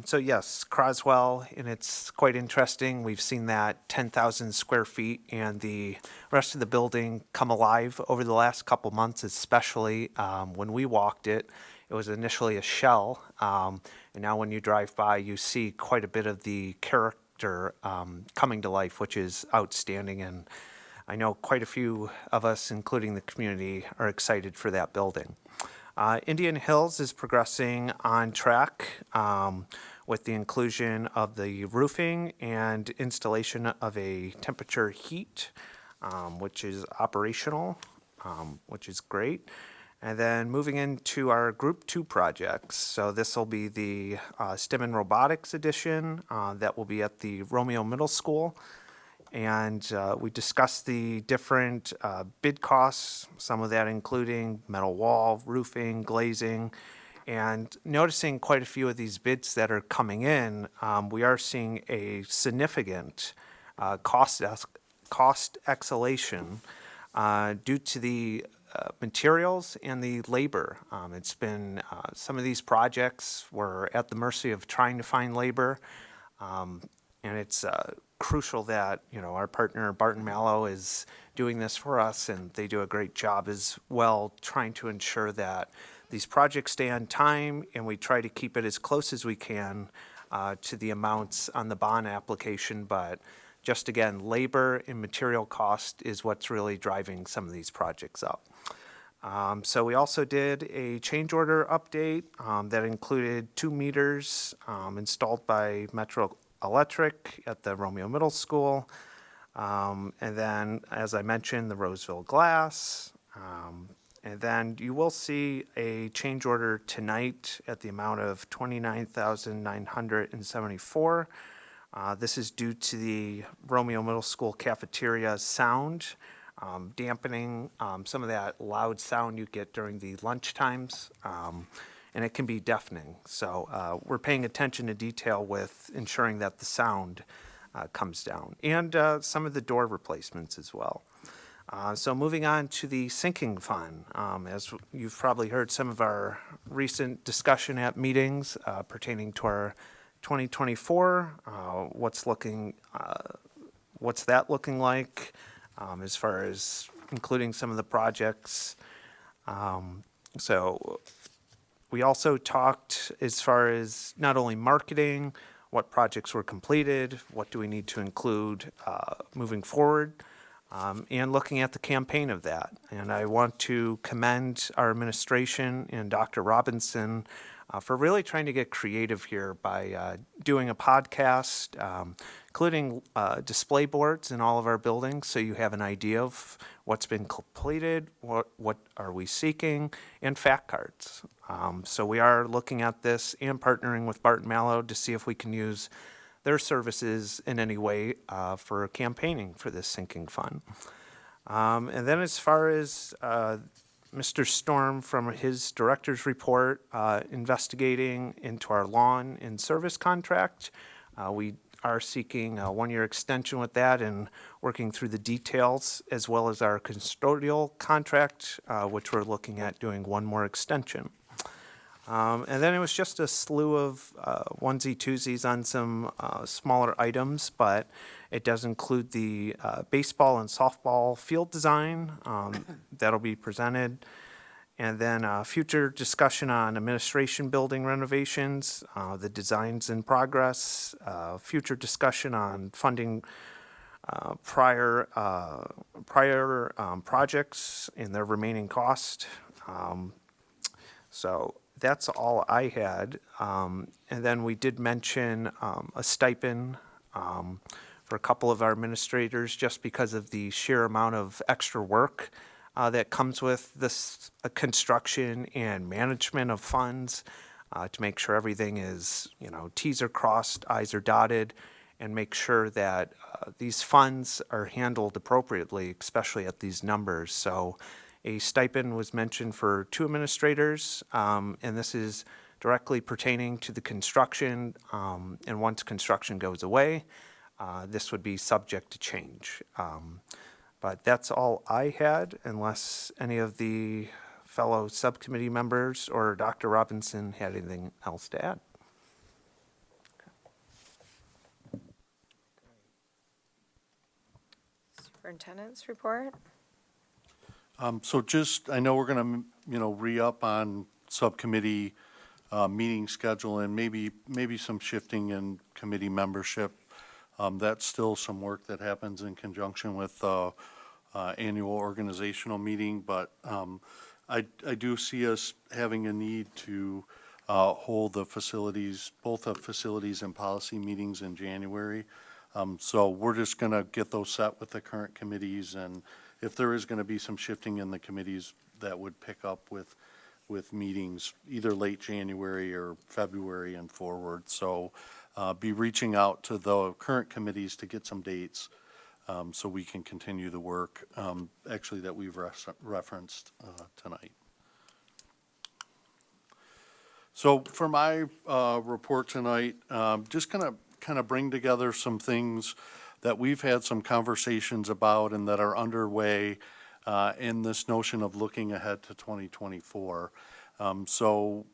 so yes, Croswell, and it's quite interesting. We've seen that 10,000 square feet and the rest of the building come alive over the last couple months, especially when we walked it. It was initially a shell, and now when you drive by, you see quite a bit of the character coming to life, which is outstanding. And I know quite a few of us, including the community, are excited for that building. Indian Hills is progressing on track with the inclusion of the roofing and installation of a temperature heat, which is operational, which is great. And then moving into our Group 2 projects. So this will be the STEM and Robotics edition that will be at the Romeo Middle School. And we discussed the different bid costs, some of that including metal wall, roofing, glazing, and noticing quite a few of these bids that are coming in, we are seeing a significant cost escalation due to the materials and the labor. It's been some of these projects were at the mercy of trying to find labor, and it's crucial that our partner Barton Mallow is doing this for us, and they do a great job as well, trying to ensure that these projects stay on time, and we try to keep it as close as we can to the amounts on the bond application. But just again, labor and material cost is what's really driving some of these projects up. So we also did a change order update that included 2 meters installed by Metro Electric at the Romeo Middle School. And then, as I mentioned, the Roseville glass. And then you will see a change order tonight at the amount of $29,974. This is due to the Romeo Middle School cafeteria sound, dampening some of that loud sound you get during the lunch times, and it can be deafening. So we're paying attention to detail with ensuring that the sound comes down, and some of the door replacements as well. So moving on to the sinking fund, as you've probably heard some of our recent discussion at meetings pertaining to our 2024, what's that looking like as far as including some of the projects. So we also talked as far as not only marketing, what projects were completed, what do we need to include moving forward, and looking at the campaign of that. And I want to commend our administration and Dr. Robinson for really trying to get creative here by doing a podcast, including display boards in all of our buildings, so you have an idea of what's been completed, what are we seeking, and fact cards. So we are looking at this and partnering with Barton Mallow to see if we can use their services in any way for campaigning for this sinking fund. And then as far as Mr. Storm, from his director's report, investigating into our lawn and service contract, we are seeking a 1-year extension with that and working through the details, as well as our custodial contract, which we're looking at doing 1 more extension. And then it was just a slew of onesie-twosies on some smaller items, but it does include the baseball and softball field design that'll be presented. And then future discussion on administration building renovations, the designs in progress, future discussion on funding prior projects and their remaining cost. So that's all I had. And then we did mention a stipend for a couple of our administrators just because of the sheer amount of extra work that comes with this construction and management of funds to make sure everything is, T's are crossed, I's are dotted, and make sure that these funds are handled appropriately, especially at these numbers. So a stipend was mentioned for 2 administrators, and this is directly pertaining to the construction. And once construction goes away, this would be subject to change. But that's all I had, unless any of the fellow subcommittee members or Dr. Robinson had anything else to add. Superintendent's report. So just, I know we're going to, re-up on subcommittee meeting schedule and maybe some shifting in committee membership. That's still some work that happens in conjunction with annual organizational meeting, but I do see us having a need to hold the facilities, both the facilities and policy meetings in January. So we're just going to get those set with the current committees, and if there is going to be some shifting in the committees, that would pick up with meetings either late January or February and forward. So be reaching out to the current committees to get some dates so we can continue the work, actually, that we've referenced tonight. So for my report tonight, just going to kind of bring together some things that we've had some conversations about and that are underway in this notion of looking ahead to 2024. So,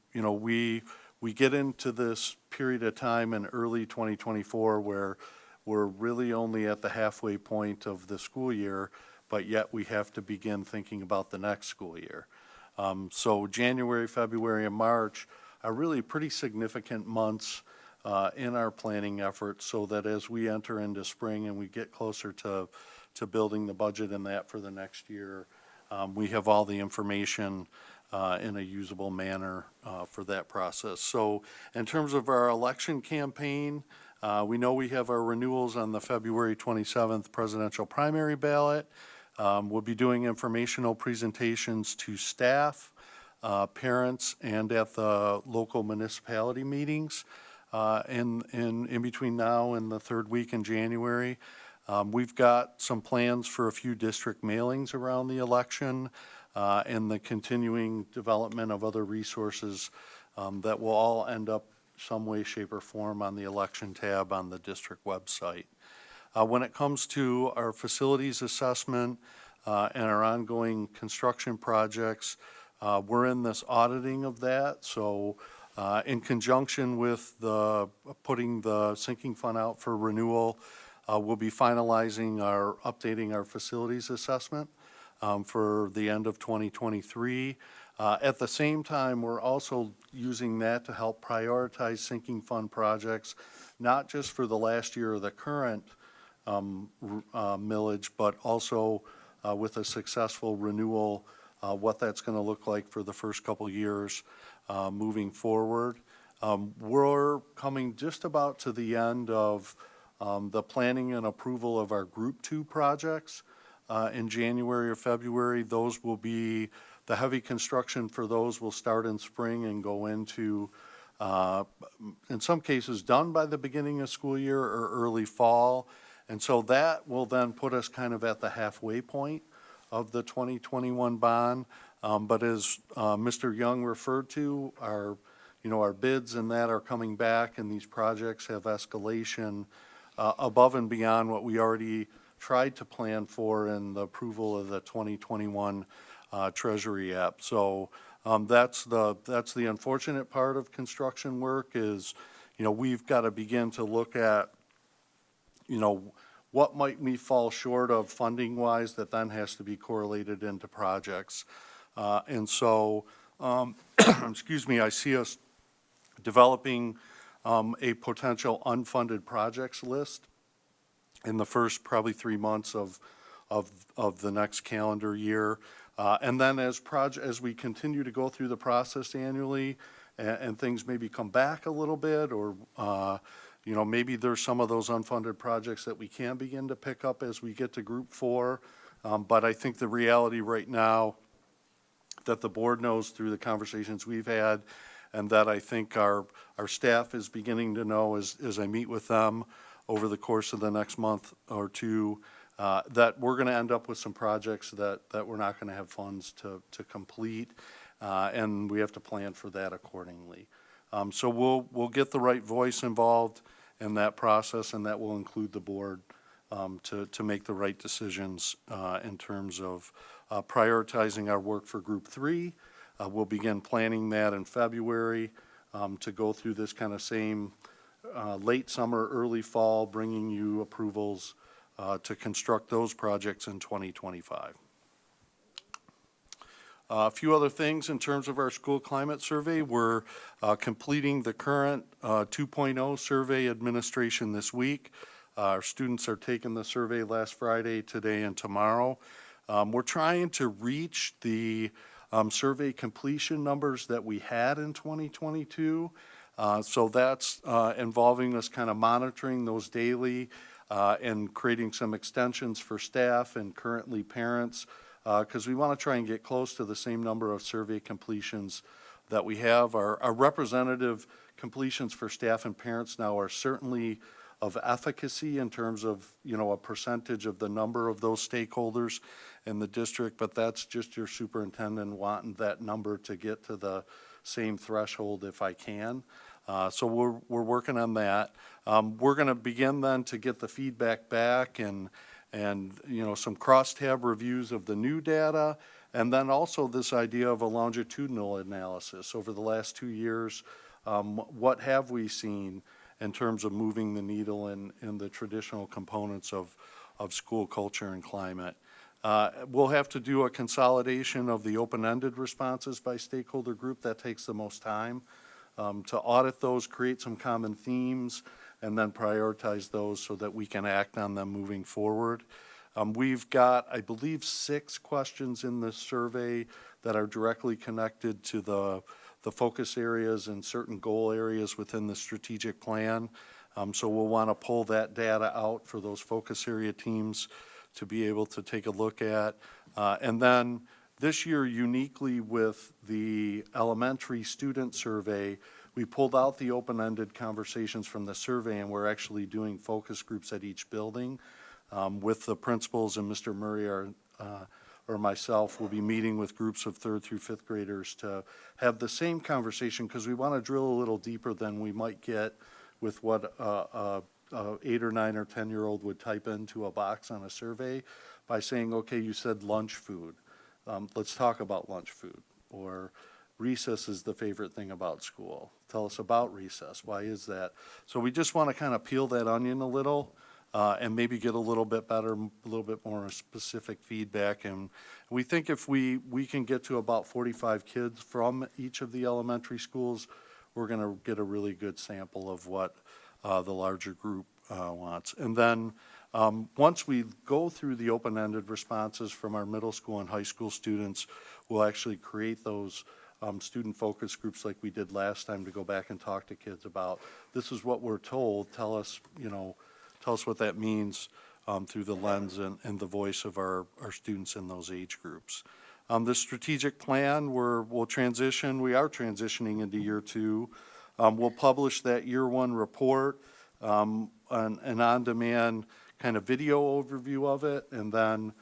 we get into this period of time in early 2024 where we're really only at the halfway point of the school year, but yet we have to begin thinking about the next school year. So January, February, and March are really pretty significant months in our planning efforts, so that as we enter into spring and we get closer to building the budget and that for the next year, we have all the information in a usable manner for that process. So in terms of our election campaign, we know we have our renewals on the February 27th presidential primary ballot. We'll be doing informational presentations to staff, parents, and at the local municipality meetings in between now and the third week in January. We've got some plans for a few district mailings around the election and the continuing development of other resources that will all end up some way, shape, or form on the election tab on the district website. When it comes to our facilities assessment and our ongoing construction projects, we're in this auditing of that. So in conjunction with putting the sinking fund out for renewal, we'll be updating our facilities assessment for the end of 2023. At the same time, we're also using that to help prioritize sinking fund projects, not just for the last year of the current millage, but also with a successful renewal, what that's going to look like for the first couple years moving forward. We're coming just about to the end of the planning and approval of our Group 2 projects in January or February. Those will be, the heavy construction for those will start in spring and go into, in some cases, done by the beginning of school year or early fall. And so that will then put us kind of at the halfway point of the 2021 bond. But as Mr. Young referred to, our bids and that are coming back, and these projects have escalation above and beyond what we already tried to plan for in the approval of the 2021 Treasury app. So that's the unfortunate part of construction work is, we've got to begin to look at, what might we fall short of funding-wise that then has to be correlated into projects. And so, excuse me, I see us developing a potential unfunded projects list in the first probably 3 months of the next calendar year. And then as we continue to go through the process annually, and things maybe come back a little bit, or, maybe there's some of those unfunded projects that we can begin to pick up as we get to Group 4. But I think the reality right now that the board knows through the conversations we've had, and that I think our staff is beginning to know as I meet with them over the course of the next month or two, that we're going to end up with some projects that we're not going to have funds to complete, and we have to plan for that accordingly. So we'll get the right voice involved in that process, and that will include the board to make the right decisions in terms of prioritizing our work for Group 3. We'll begin planning that in February to go through this kind of same late summer, early fall, bringing you approvals to construct those projects in 2025. A few other things in terms of our school climate survey. We're completing the current 2.0 survey administration this week. Our students are taking the survey last Friday, today, and tomorrow. We're trying to reach the survey completion numbers that we had in 2022. So that's involving us kind of monitoring those daily and creating some extensions for staff and currently parents, because we want to try and get close to the same number of survey completions that we have. Our representative completions for staff and parents now are certainly of efficacy in terms of, a percentage of the number of those stakeholders in the district, but that's just your superintendent wanting that number to get to the same threshold if I can. So we're working on that. We're going to begin then to get the feedback back and some crosstab reviews of the new data, and then also this idea of a longitudinal analysis over the last 2 years. What have we seen in terms of moving the needle in the traditional components of school culture and climate? We'll have to do a consolidation of the open-ended responses by stakeholder group. That takes the most time. To audit those, create some common themes, and then prioritize those so that we can act on them moving forward. We've got, I believe, 6 questions in this survey that are directly connected to the focus areas and certain goal areas within the strategic plan. So we'll want to pull that data out for those focus area teams to be able to take a look at. And then this year, uniquely with the elementary student survey, we pulled out the open-ended conversations from the survey, and we're actually doing focus groups at each building with the principals, and Mr. Murray or myself will be meeting with groups of 3rd through 5th graders to have the same conversation, because we want to drill a little deeper than we might get with what a 8 or 9 or 10-year-old would type into a box on a survey by saying, okay, you said lunch food. Let's talk about lunch food. Or recess is the favorite thing about school. Tell us about recess. Why is that? So we just want to kind of peel that onion a little and maybe get a little bit better, a little bit more specific feedback. And we think if we can get to about 45 kids from each of the elementary schools, we're going to get a really good sample of what the larger group wants. And then once we go through the open-ended responses from our middle school and high school students, we'll actually create those student focus groups like we did last time to go back and talk to kids about, this is what we're told, tell us what that means through the lens and the voice of our students in those age groups. The strategic plan, we are transitioning into year 2. We'll publish that year 1 report, an on-demand kind of video overview of it, and then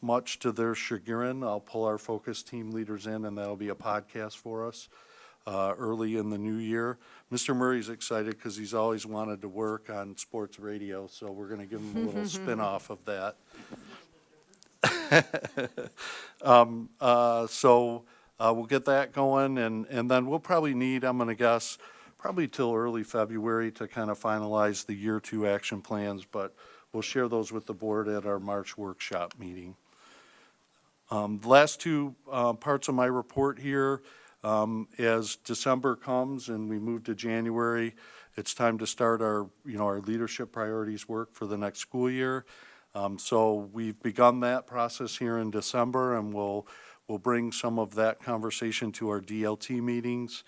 much to their chagrin, I'll pull our focus team leaders in, and that'll be a podcast for us early in the new year. Mr. Murray's excited because he's always wanted to work on sports radio, so we're going to give him a little spin-off of that. So we'll get that going, and then we'll probably need, I'm going to guess, probably till early February to kind of finalize the year 2 action plans, but we'll share those with the board at our March workshop meeting. The last two parts of my report here, as December comes and we move to January, it's time to start our, our leadership priorities work for the next school year. So we've begun that process here in December, and we'll bring some of that conversation to our DLT meetings.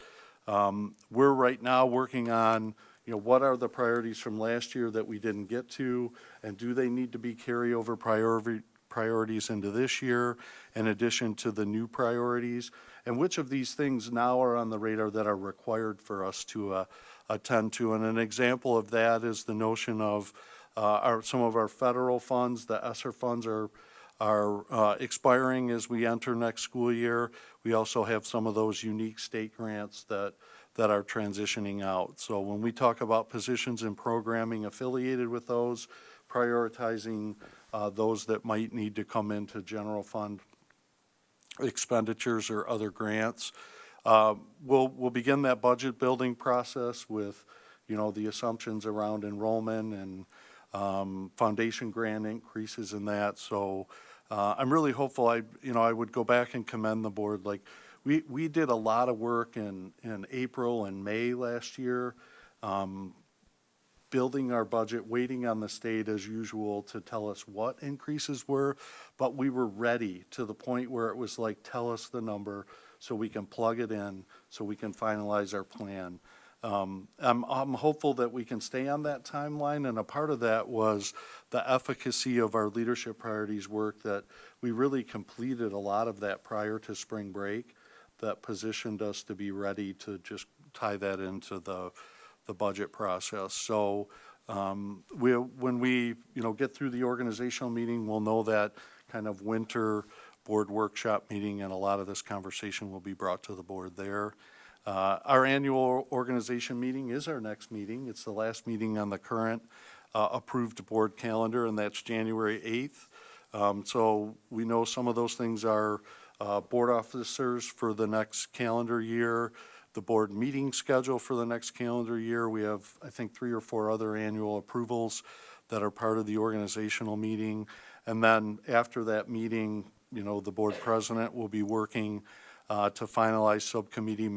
We're right now working on, what are the priorities from last year that we didn't get to, and do they need to be carryover priorities into this year, in addition to the new priorities? And which of these things now are on the radar that are required for us to attend to? And an example of that is the notion of some of our federal funds. The ESSER funds are expiring as we enter next school year. We also have some of those unique state grants that are transitioning out. So when we talk about positions in programming affiliated with those, prioritizing those that might need to come into general fund expenditures or other grants. We'll begin that budget building process with, the assumptions around enrollment and foundation grant increases in that. So I'm really hopeful. I would go back and commend the board. Like we did a lot of work in April and May last year, building our budget, waiting on the state as usual to tell us what increases were, but we were ready to the point where it was like, tell us the number so we can plug it in, so we can finalize our plan. I'm hopeful that we can stay on that timeline, and a part of that was the efficacy of our leadership priorities work, that we really completed a lot of that prior to spring break that positioned us to be ready to just tie that into the budget process. So when we get through the organizational meeting, we'll know that kind of winter board workshop meeting, and a lot of this conversation will be brought to the board there. Our annual organization meeting is our next meeting. It's the last meeting on the current approved board calendar, and that's January 8th. So we know some of those things are board officers for the next calendar year, the board meeting schedule for the next calendar year. We have, I think, 3 or 4 other annual approvals that are part of the organizational meeting. And then after that meeting, the board president will be working to finalize subcommittee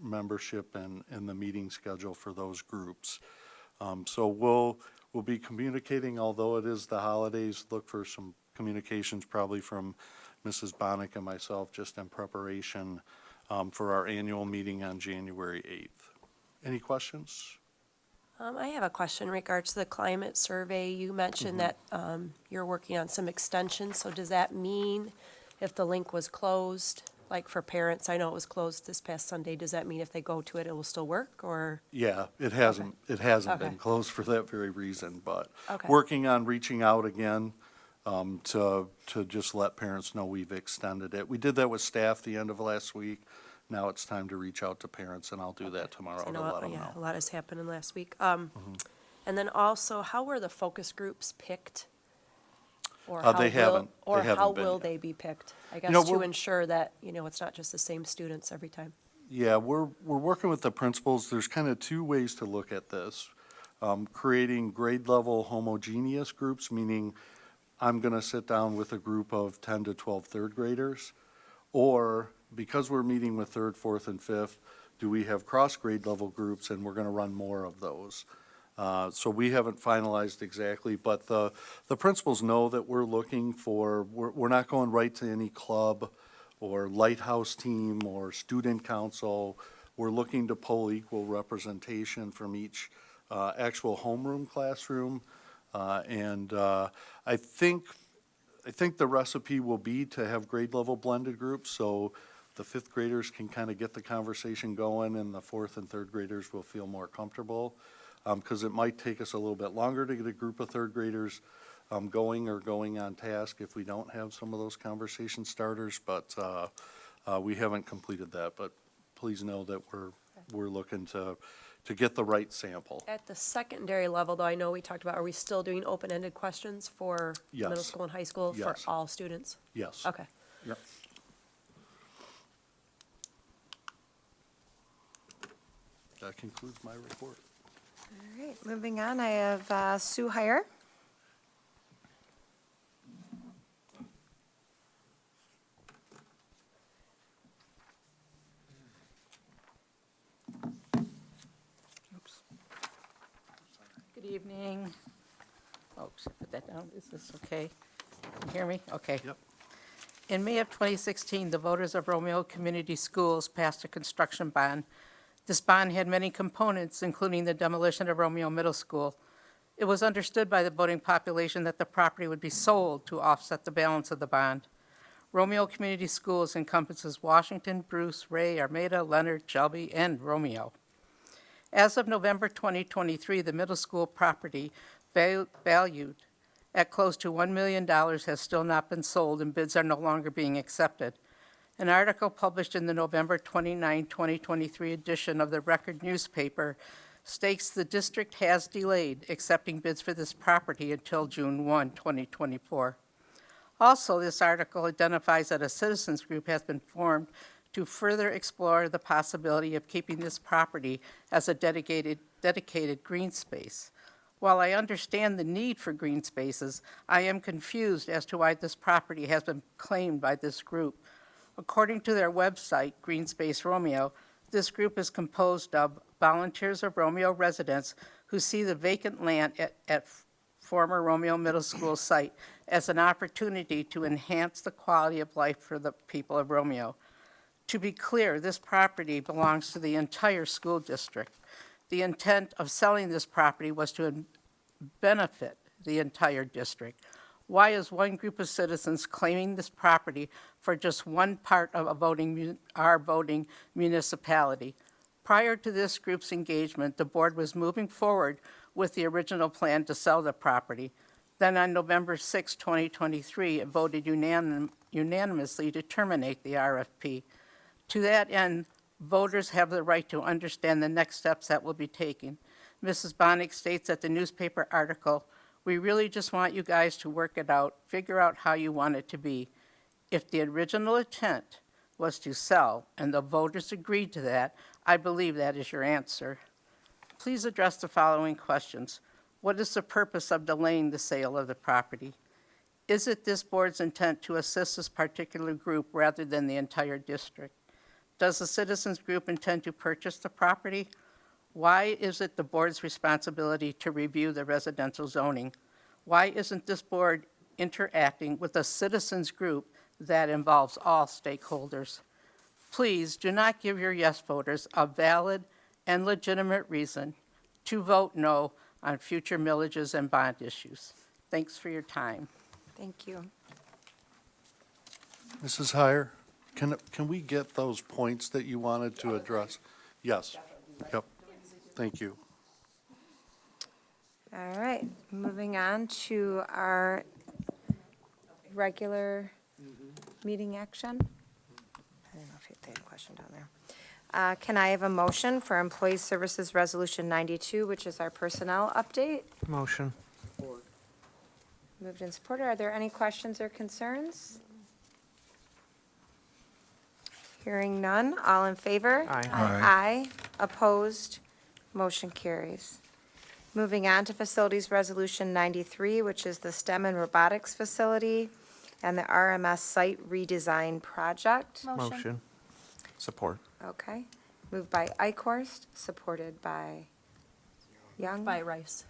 membership and the meeting schedule for those groups. So we'll be communicating, although it is the holidays. Look for some communications probably from Mrs. Bonnick and myself, just in preparation for our annual meeting on January 8th. Any questions? I have a question in regards to the climate survey. You mentioned that you're working on some extensions, so does that mean if the link was closed, like for parents, I know it was closed this past Sunday, does that mean if they go to it, it will still work, or? Yeah, it hasn't Okay. been closed for that very reason, but Okay. working on reaching out again to just let parents know we've extended it. We did that with staff the end of last week. Now it's time to reach out to parents, and I'll do that tomorrow I to let them yeah, know. a lot has happened in the last week. And then also, how were the focus groups picked? Or how They will- haven't Or how been will yet. they be picked? I know, guess to we're- ensure that, it's not just the same students every time. Yeah, we're working with the principals. There's kind of 2 ways to look at this. Creating grade level homogeneous groups, meaning I'm going to sit down with a group of 10 to 12 third graders, or because we're meeting with 3rd, 4th, and 5th, do we have cross grade level groups, and we're going to run more of those. So we haven't finalized exactly, but the principals know that we're looking for, we're not going right to any club or lighthouse team or student council. We're looking to pull equal representation from each actual homeroom classroom. And I think the recipe will be to have grade level blended groups, so the 5th graders can kind of get the conversation going, and the 4th and 3rd graders will feel more comfortable. Because it might take us a little bit longer to get a group of 3rd graders going on task if we don't have some of those conversation starters, but we haven't completed that. But please know that we're looking to get the right sample. At the secondary level, though, I know we talked about, are we still doing open-ended questions for Yes. middle school and high school for Yes. all students? Yes. Okay. Yep. That concludes my report. All right, moving on, I have Sue Heyer. Good evening. Oh, should I put that down? Is this okay? Can you hear me? Okay. Yep. In May of 2016, the voters of Romeo Community Schools passed a construction bond. This bond had many components, including the demolition of Romeo Middle School. It was understood by the voting population that the property would be sold to offset the balance of the bond. Romeo Community Schools encompasses Washington, Bruce, Ray, Armada, Leonard, Shelby, and Romeo. As of November 2023, the middle school property valued at close to $1 million has still not been sold, and bids are no longer being accepted. An article published in the November 29, 2023 edition of the Record newspaper states the district has delayed accepting bids for this property until June 1, 2024. Also, this article identifies that a citizens group has been formed to further explore the possibility of keeping this property as a dedicated green space. While I understand the need for green spaces, I am confused as to why this property has been claimed by this group. According to their website, Green Space Romeo, this group is composed of volunteers of Romeo residents who see the vacant land at former Romeo Middle School site as an opportunity to enhance the quality of life for the people of Romeo. To be clear, this property belongs to the entire school district. The intent of selling this property was to benefit the entire district. Why is one group of citizens claiming this property for just one part of our voting municipality? Prior to this group's engagement, the board was moving forward with the original plan to sell the property. Then on November 6, 2023, it voted unanimously to terminate the RFP. To that end, voters have the right to understand the next steps that will be taken. Mrs. Bonnick states at the newspaper article, "We really just want you guys to work it out, figure out how you want it to be. If the original intent was to sell and the voters agreed to that, I believe that is your answer. Please address the following questions. What is the purpose of delaying the sale of the property? Is it this board's intent to assist this particular group rather than the entire district? Does the citizens group intend to purchase the property? Why is it the board's responsibility to review the residential zoning? Why isn't this board interacting with a citizens group that involves all stakeholders? Please do not give your yes voters a valid and legitimate reason to vote no on future millages and bond issues. Thanks for your time." Thank you. Mrs. Heyer, can we get those points that you wanted to address? Yes. Yep. Thank you. All right, moving on to our regular meeting action. I don't know if they had a question down there. Can I have a motion for Employee Services Resolution 92, which is our personnel update? Motion. Moved and supported. Are there any questions or concerns? Hearing none. All in favor? Aye. Aye. Aye. Opposed? Motion carries. Moving on to Facilities Resolution 93, which is the STEM and Robotics Facility and the RMS Site Redesign Project. Motion. Support. Okay. Moved by Eichhorst, supported by Young. By Rice.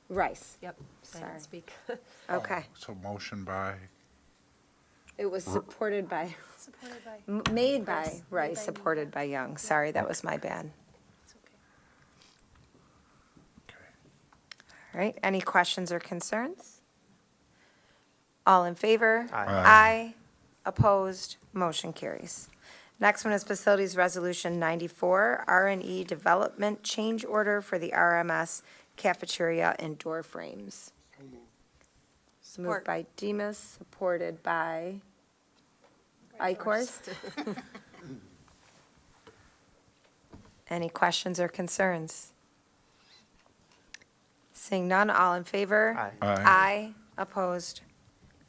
Rice. Yep. I Sorry. didn't speak. Okay. So motion by, It was supported by, made by Rice, supported by Young. Sorry, that was my bad. okay. All right, any questions or concerns? All in favor? Aye. Aye. Opposed? Motion carries. Next one is Facilities Resolution 94, R&E Development Change Order for the RMS Cafeteria and Door Frames. Moved Support. by Demus, supported by Eichhorst. Any questions or concerns? Seeing none, all in favor? Aye. Aye. Opposed?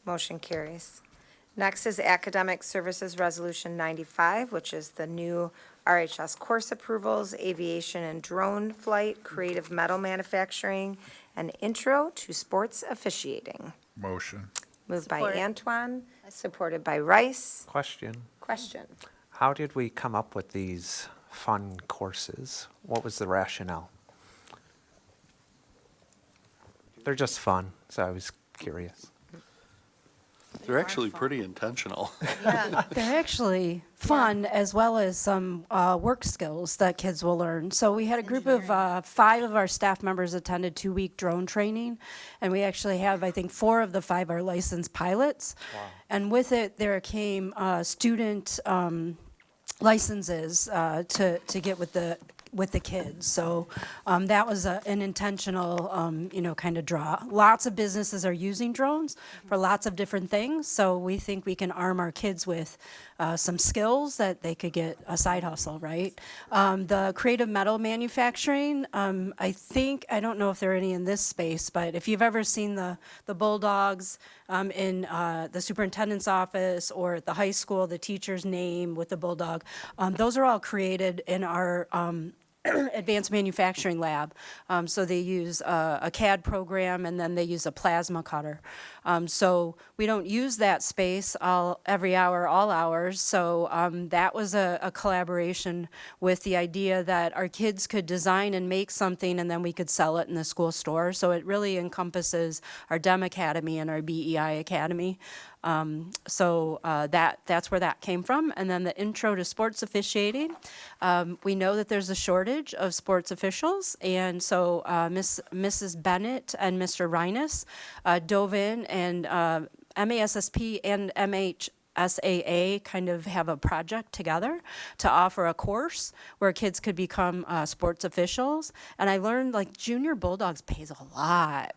Motion carries. Next is Academic Services Resolution 95, which is the new RHS course approvals, aviation and drone flight, creative metal manufacturing, and intro to sports officiating. Motion. Moved by Support. Antoine, supported by Rice. Question. Question. How did we come up with these fun courses? What was the rationale? They're just fun, so I was curious. They're actually pretty intentional. They're actually fun as well as some work skills that kids will learn. So we had a group of 5 of our staff members attended 2-week drone training, and we actually have, I think, 4 of the 5 are licensed pilots. And with it, there came student licenses to get with the kids. So that was an intentional, kind of draw. Lots of businesses are using drones for lots of different things. So we think we can arm our kids with some skills that they could get a side hustle, right? The creative metal manufacturing, I don't know if there are any in this space, but if you've ever seen the bulldogs in the superintendent's office or at the high school, the teacher's name with the bulldog, those are all created in our advanced manufacturing lab. So they use a CAD program, and then they use a plasma cutter. So we don't use that space every hour, all hours. So that was a collaboration with the idea that our kids could design and make something, and then we could sell it in the school store. So it really encompasses our DEM Academy and our BEI Academy. So that's where that came from. And then the intro to sports officiating. We know that there's a shortage of sports officials, and so Mrs. Bennett and Mr. Reines dove in, and MASSP and MHSAA kind of have a project together to offer a course where kids could become sports officials. And I learned, like, Junior Bulldogs pays a lot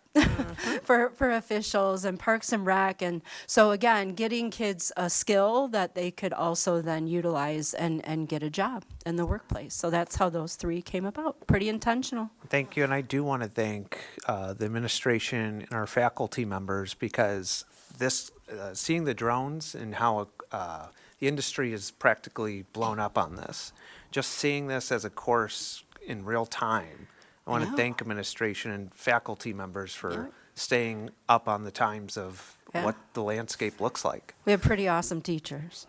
for officials and Parks and Rec. And so again, getting kids a skill that they could also then utilize and get a job in the workplace. So that's how those 3 came about. Pretty intentional. Thank you, and I do want to thank the administration and our faculty members, because this, seeing the drones and how the industry is practically blown up on this, just seeing this as a course in real time, I want to thank administration and faculty members for staying up on the times of what the landscape looks like. We have pretty awesome teachers.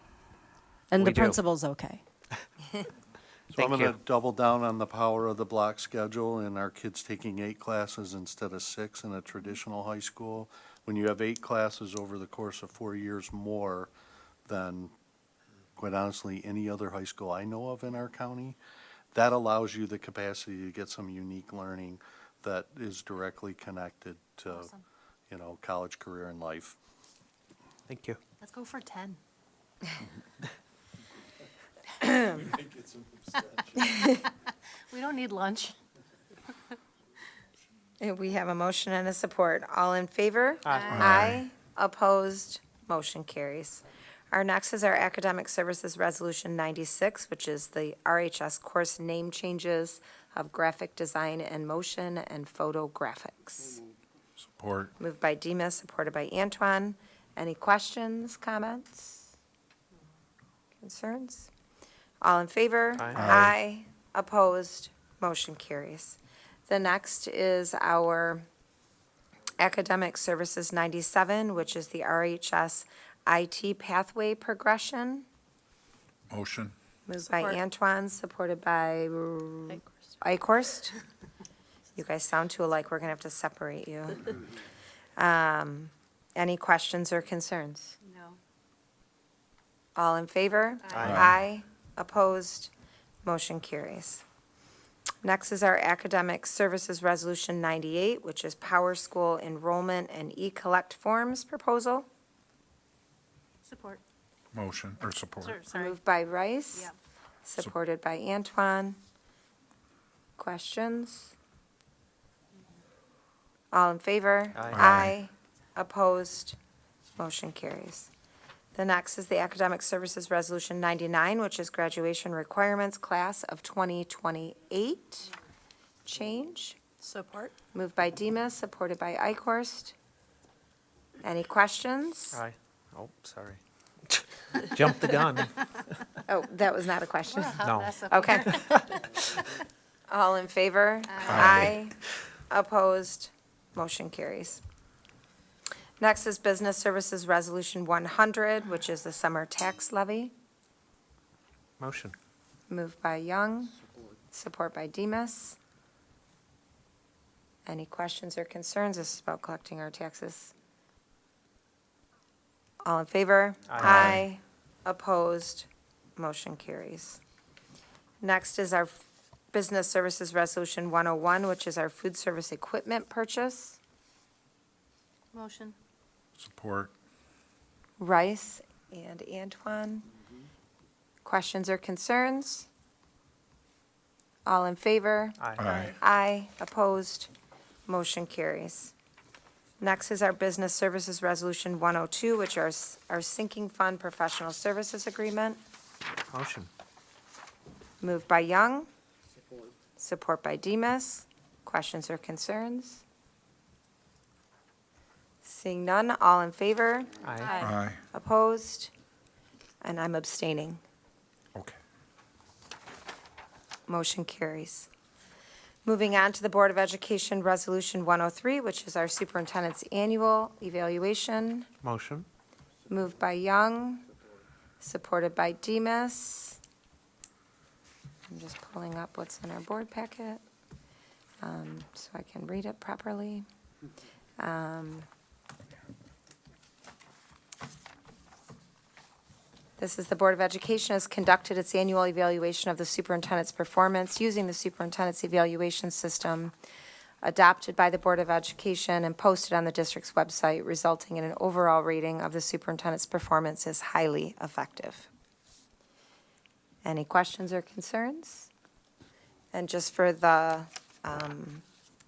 And We the do. principal's okay. So I'm Thank going to you. double down on the power of the block schedule and our kids taking 8 classes instead of 6 in a traditional high school. When you have 8 classes over the course of 4 years more than, quite honestly, any other high school I know of in our county, that allows you the capacity to get some unique learning that is directly connected to, college, career, and life. Thank you. Let's go for 10. We don't need lunch. We have a motion and a support. All in favor? Aye. Opposed? Motion carries. Our next is our Academic Services Resolution 96, which is the RHS course name changes of graphic design and motion and photo graphics. Support. Moved by Demus, supported by Antoine. Any questions, comments, concerns? All in favor? Aye. Opposed? Motion carries. The next is our Academic Services 97, which is the RHS IT pathway progression. Motion. Moved by Antoine, supported by Eichhorst. You guys sound too alike, we're going to have to separate you. Any questions or concerns? No. All in favor? Aye. Opposed? Motion carries. Next is our Academic Services Resolution 98, which is Power School Enrollment and E-Collect Forms Proposal. Support. Motion, or support. Sorry. Moved by Rice. Yeah. Supported by Antoine. Questions? All in favor? Aye. Opposed? Motion carries. The next is the Academic Services Resolution 99, which is Graduation Requirements Class of 2028. Change. Support. Moved by Demus, supported by Eichhorst. Any questions? Aye. Oh, sorry. Jumped the gun. Oh, that was not a question. No. Okay. All in favor? Aye. Opposed? Motion carries. Next is Business Services Resolution 100, which is the summer tax levy. Motion. Moved by Young. Support by Demus. Any questions or concerns? This is about collecting our taxes. All in favor? Aye. Opposed? Motion carries. Next is our Business Services Resolution 101, which is our food service equipment purchase. Motion. Support. Rice and Antoine. Questions or concerns? All in favor? Aye. Aye. Opposed? Motion carries. Next is our Business Services Resolution 102, which are our Sinking Fund Professional Services Agreement. Motion. Moved by Young. Support by Demus. Questions or concerns? Seeing none, all in favor? Aye. Aye. Opposed? And I'm abstaining. Okay. Motion carries. Moving on to the Board of Education Resolution 103, which is our superintendent's annual evaluation. Motion. Moved by Young, supported by Demus. I'm just pulling up what's in our board packet so I can read it properly. This is the Board of Education has conducted its annual evaluation of the superintendent's performance using the superintendent's evaluation system adopted by the Board of Education and posted on the district's website, resulting in an overall rating of the superintendent's performance as highly effective. Any questions or concerns? And just for the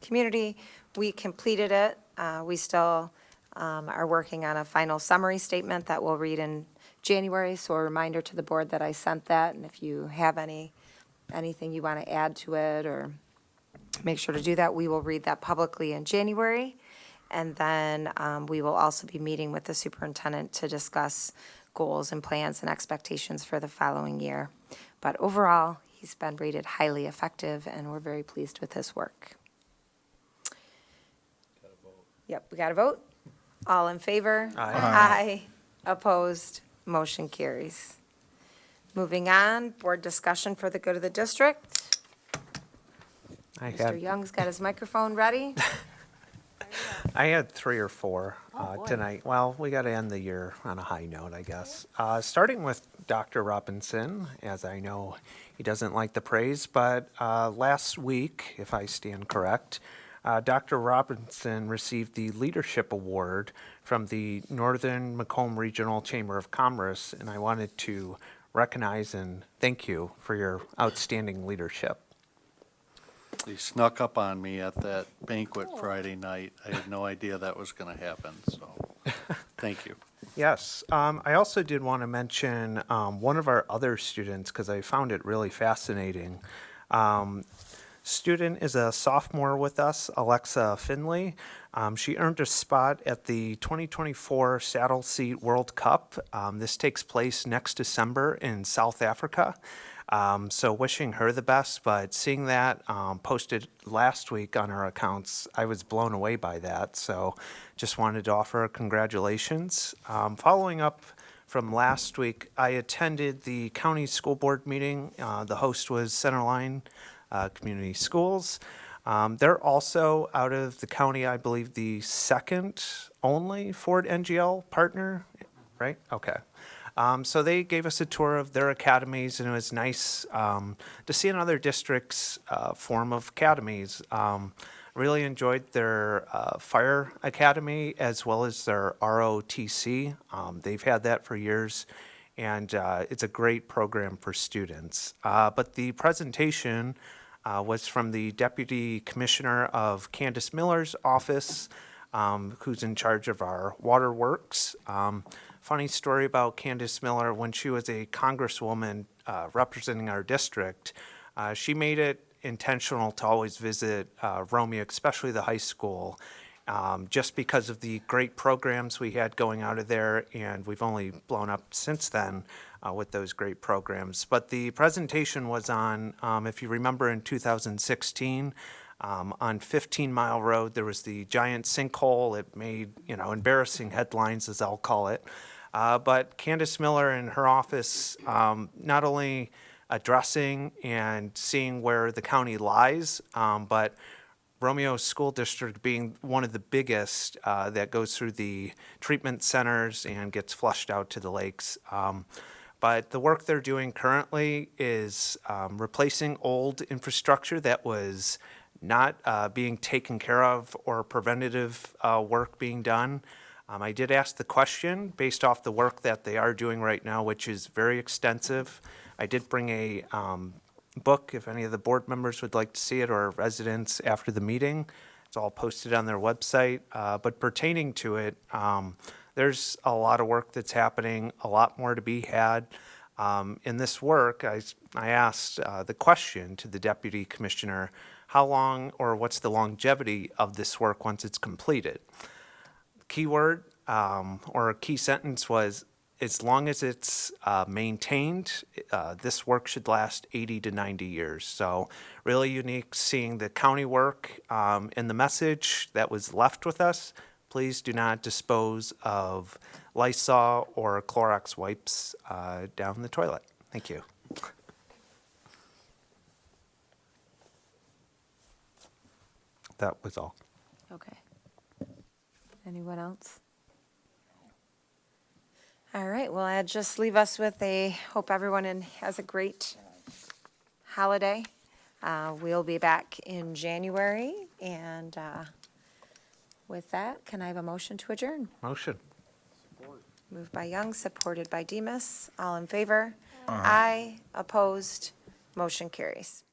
community, we completed it. We still are working on a final summary statement that we'll read in January, so a reminder to the board that I sent that, and if you have anything you want to add to it or make sure to do that, we will read that publicly in January. And then we will also be meeting with the superintendent to discuss goals and plans and expectations for the following year. But overall, he's been rated highly effective, and we're very pleased with his work. Yep, we got a vote. All in favor? Aye. Aye. Opposed? Motion carries. Moving on, board discussion for the good of the district. I Mr. had, Young's got his microphone ready. I had 3 or 4 tonight. Well, we got to end the year on a high note, I guess. Starting with Dr. Robinson, as I know he doesn't like the praise, but last week, if I stand correct, Dr. Robinson received the Leadership Award from the Northern Macomb Regional Chamber of Commerce, and I wanted to recognize and thank you for your outstanding leadership. They snuck up on me at that banquet Friday night. I had no idea that was going to happen, so thank you. Yes, I also did want to mention one of our other students because I found it really fascinating. Student is a sophomore with us, Alexa Finley. She earned a spot at the 2024 Saddle Seat World Cup. This takes place next December in South Africa. So wishing her the best, but seeing that posted last week on our accounts, I was blown away by that. So just wanted to offer congratulations. Following up from last week, I attended the county school board meeting. The host was Centerline Community Schools. They're also out of the county, I believe, the second only Ford NGL partner, right? Okay. So they gave us a tour of their academies, and it was nice to see another district's form of academies. Really enjoyed their fire academy as well as their ROTC. They've had that for years, and it's a great program for students. But the presentation was from the Deputy Commissioner of Candace Miller's office, who's in charge of our waterworks. Funny story about Candace Miller, when she was a congresswoman representing our district, she made it intentional to always visit Romeo, especially the high school, just because of the great programs we had going out of there, and we've only blown up since then with those great programs. But the presentation was on, if you remember in 2016, on 15 Mile Road, there was the giant sinkhole. It made, embarrassing headlines, as I'll call it. But Candace Miller and her office, not only addressing and seeing where the county lies, but Romeo School District being one of the biggest that goes through the treatment centers and gets flushed out to the lakes. But the work they're doing currently is replacing old infrastructure that was not being taken care of or preventative work being done. I did ask the question based off the work that they are doing right now, which is very extensive. I did bring a book if any of the board members would like to see it, or residents after the meeting. It's all posted on their website. But pertaining to it, there's a lot of work that's happening, a lot more to be had. In this work, I asked the question to the deputy commissioner, how long or what's the longevity of this work once it's completed? Keyword or a key sentence was, as long as it's maintained, this work should last 80 to 90 years. So really unique seeing the county work and the message that was left with us. Please do not dispose of Lysol or Clorox wipes down the toilet. Thank you. That was all. Okay. Anyone else? All right, well, I'd just leave us with hope everyone has a great holiday. We'll be back in January, and with that, can I have a motion to adjourn? Motion. Moved by Young, supported by Demus. All in favor? Aye. Opposed? Motion carries.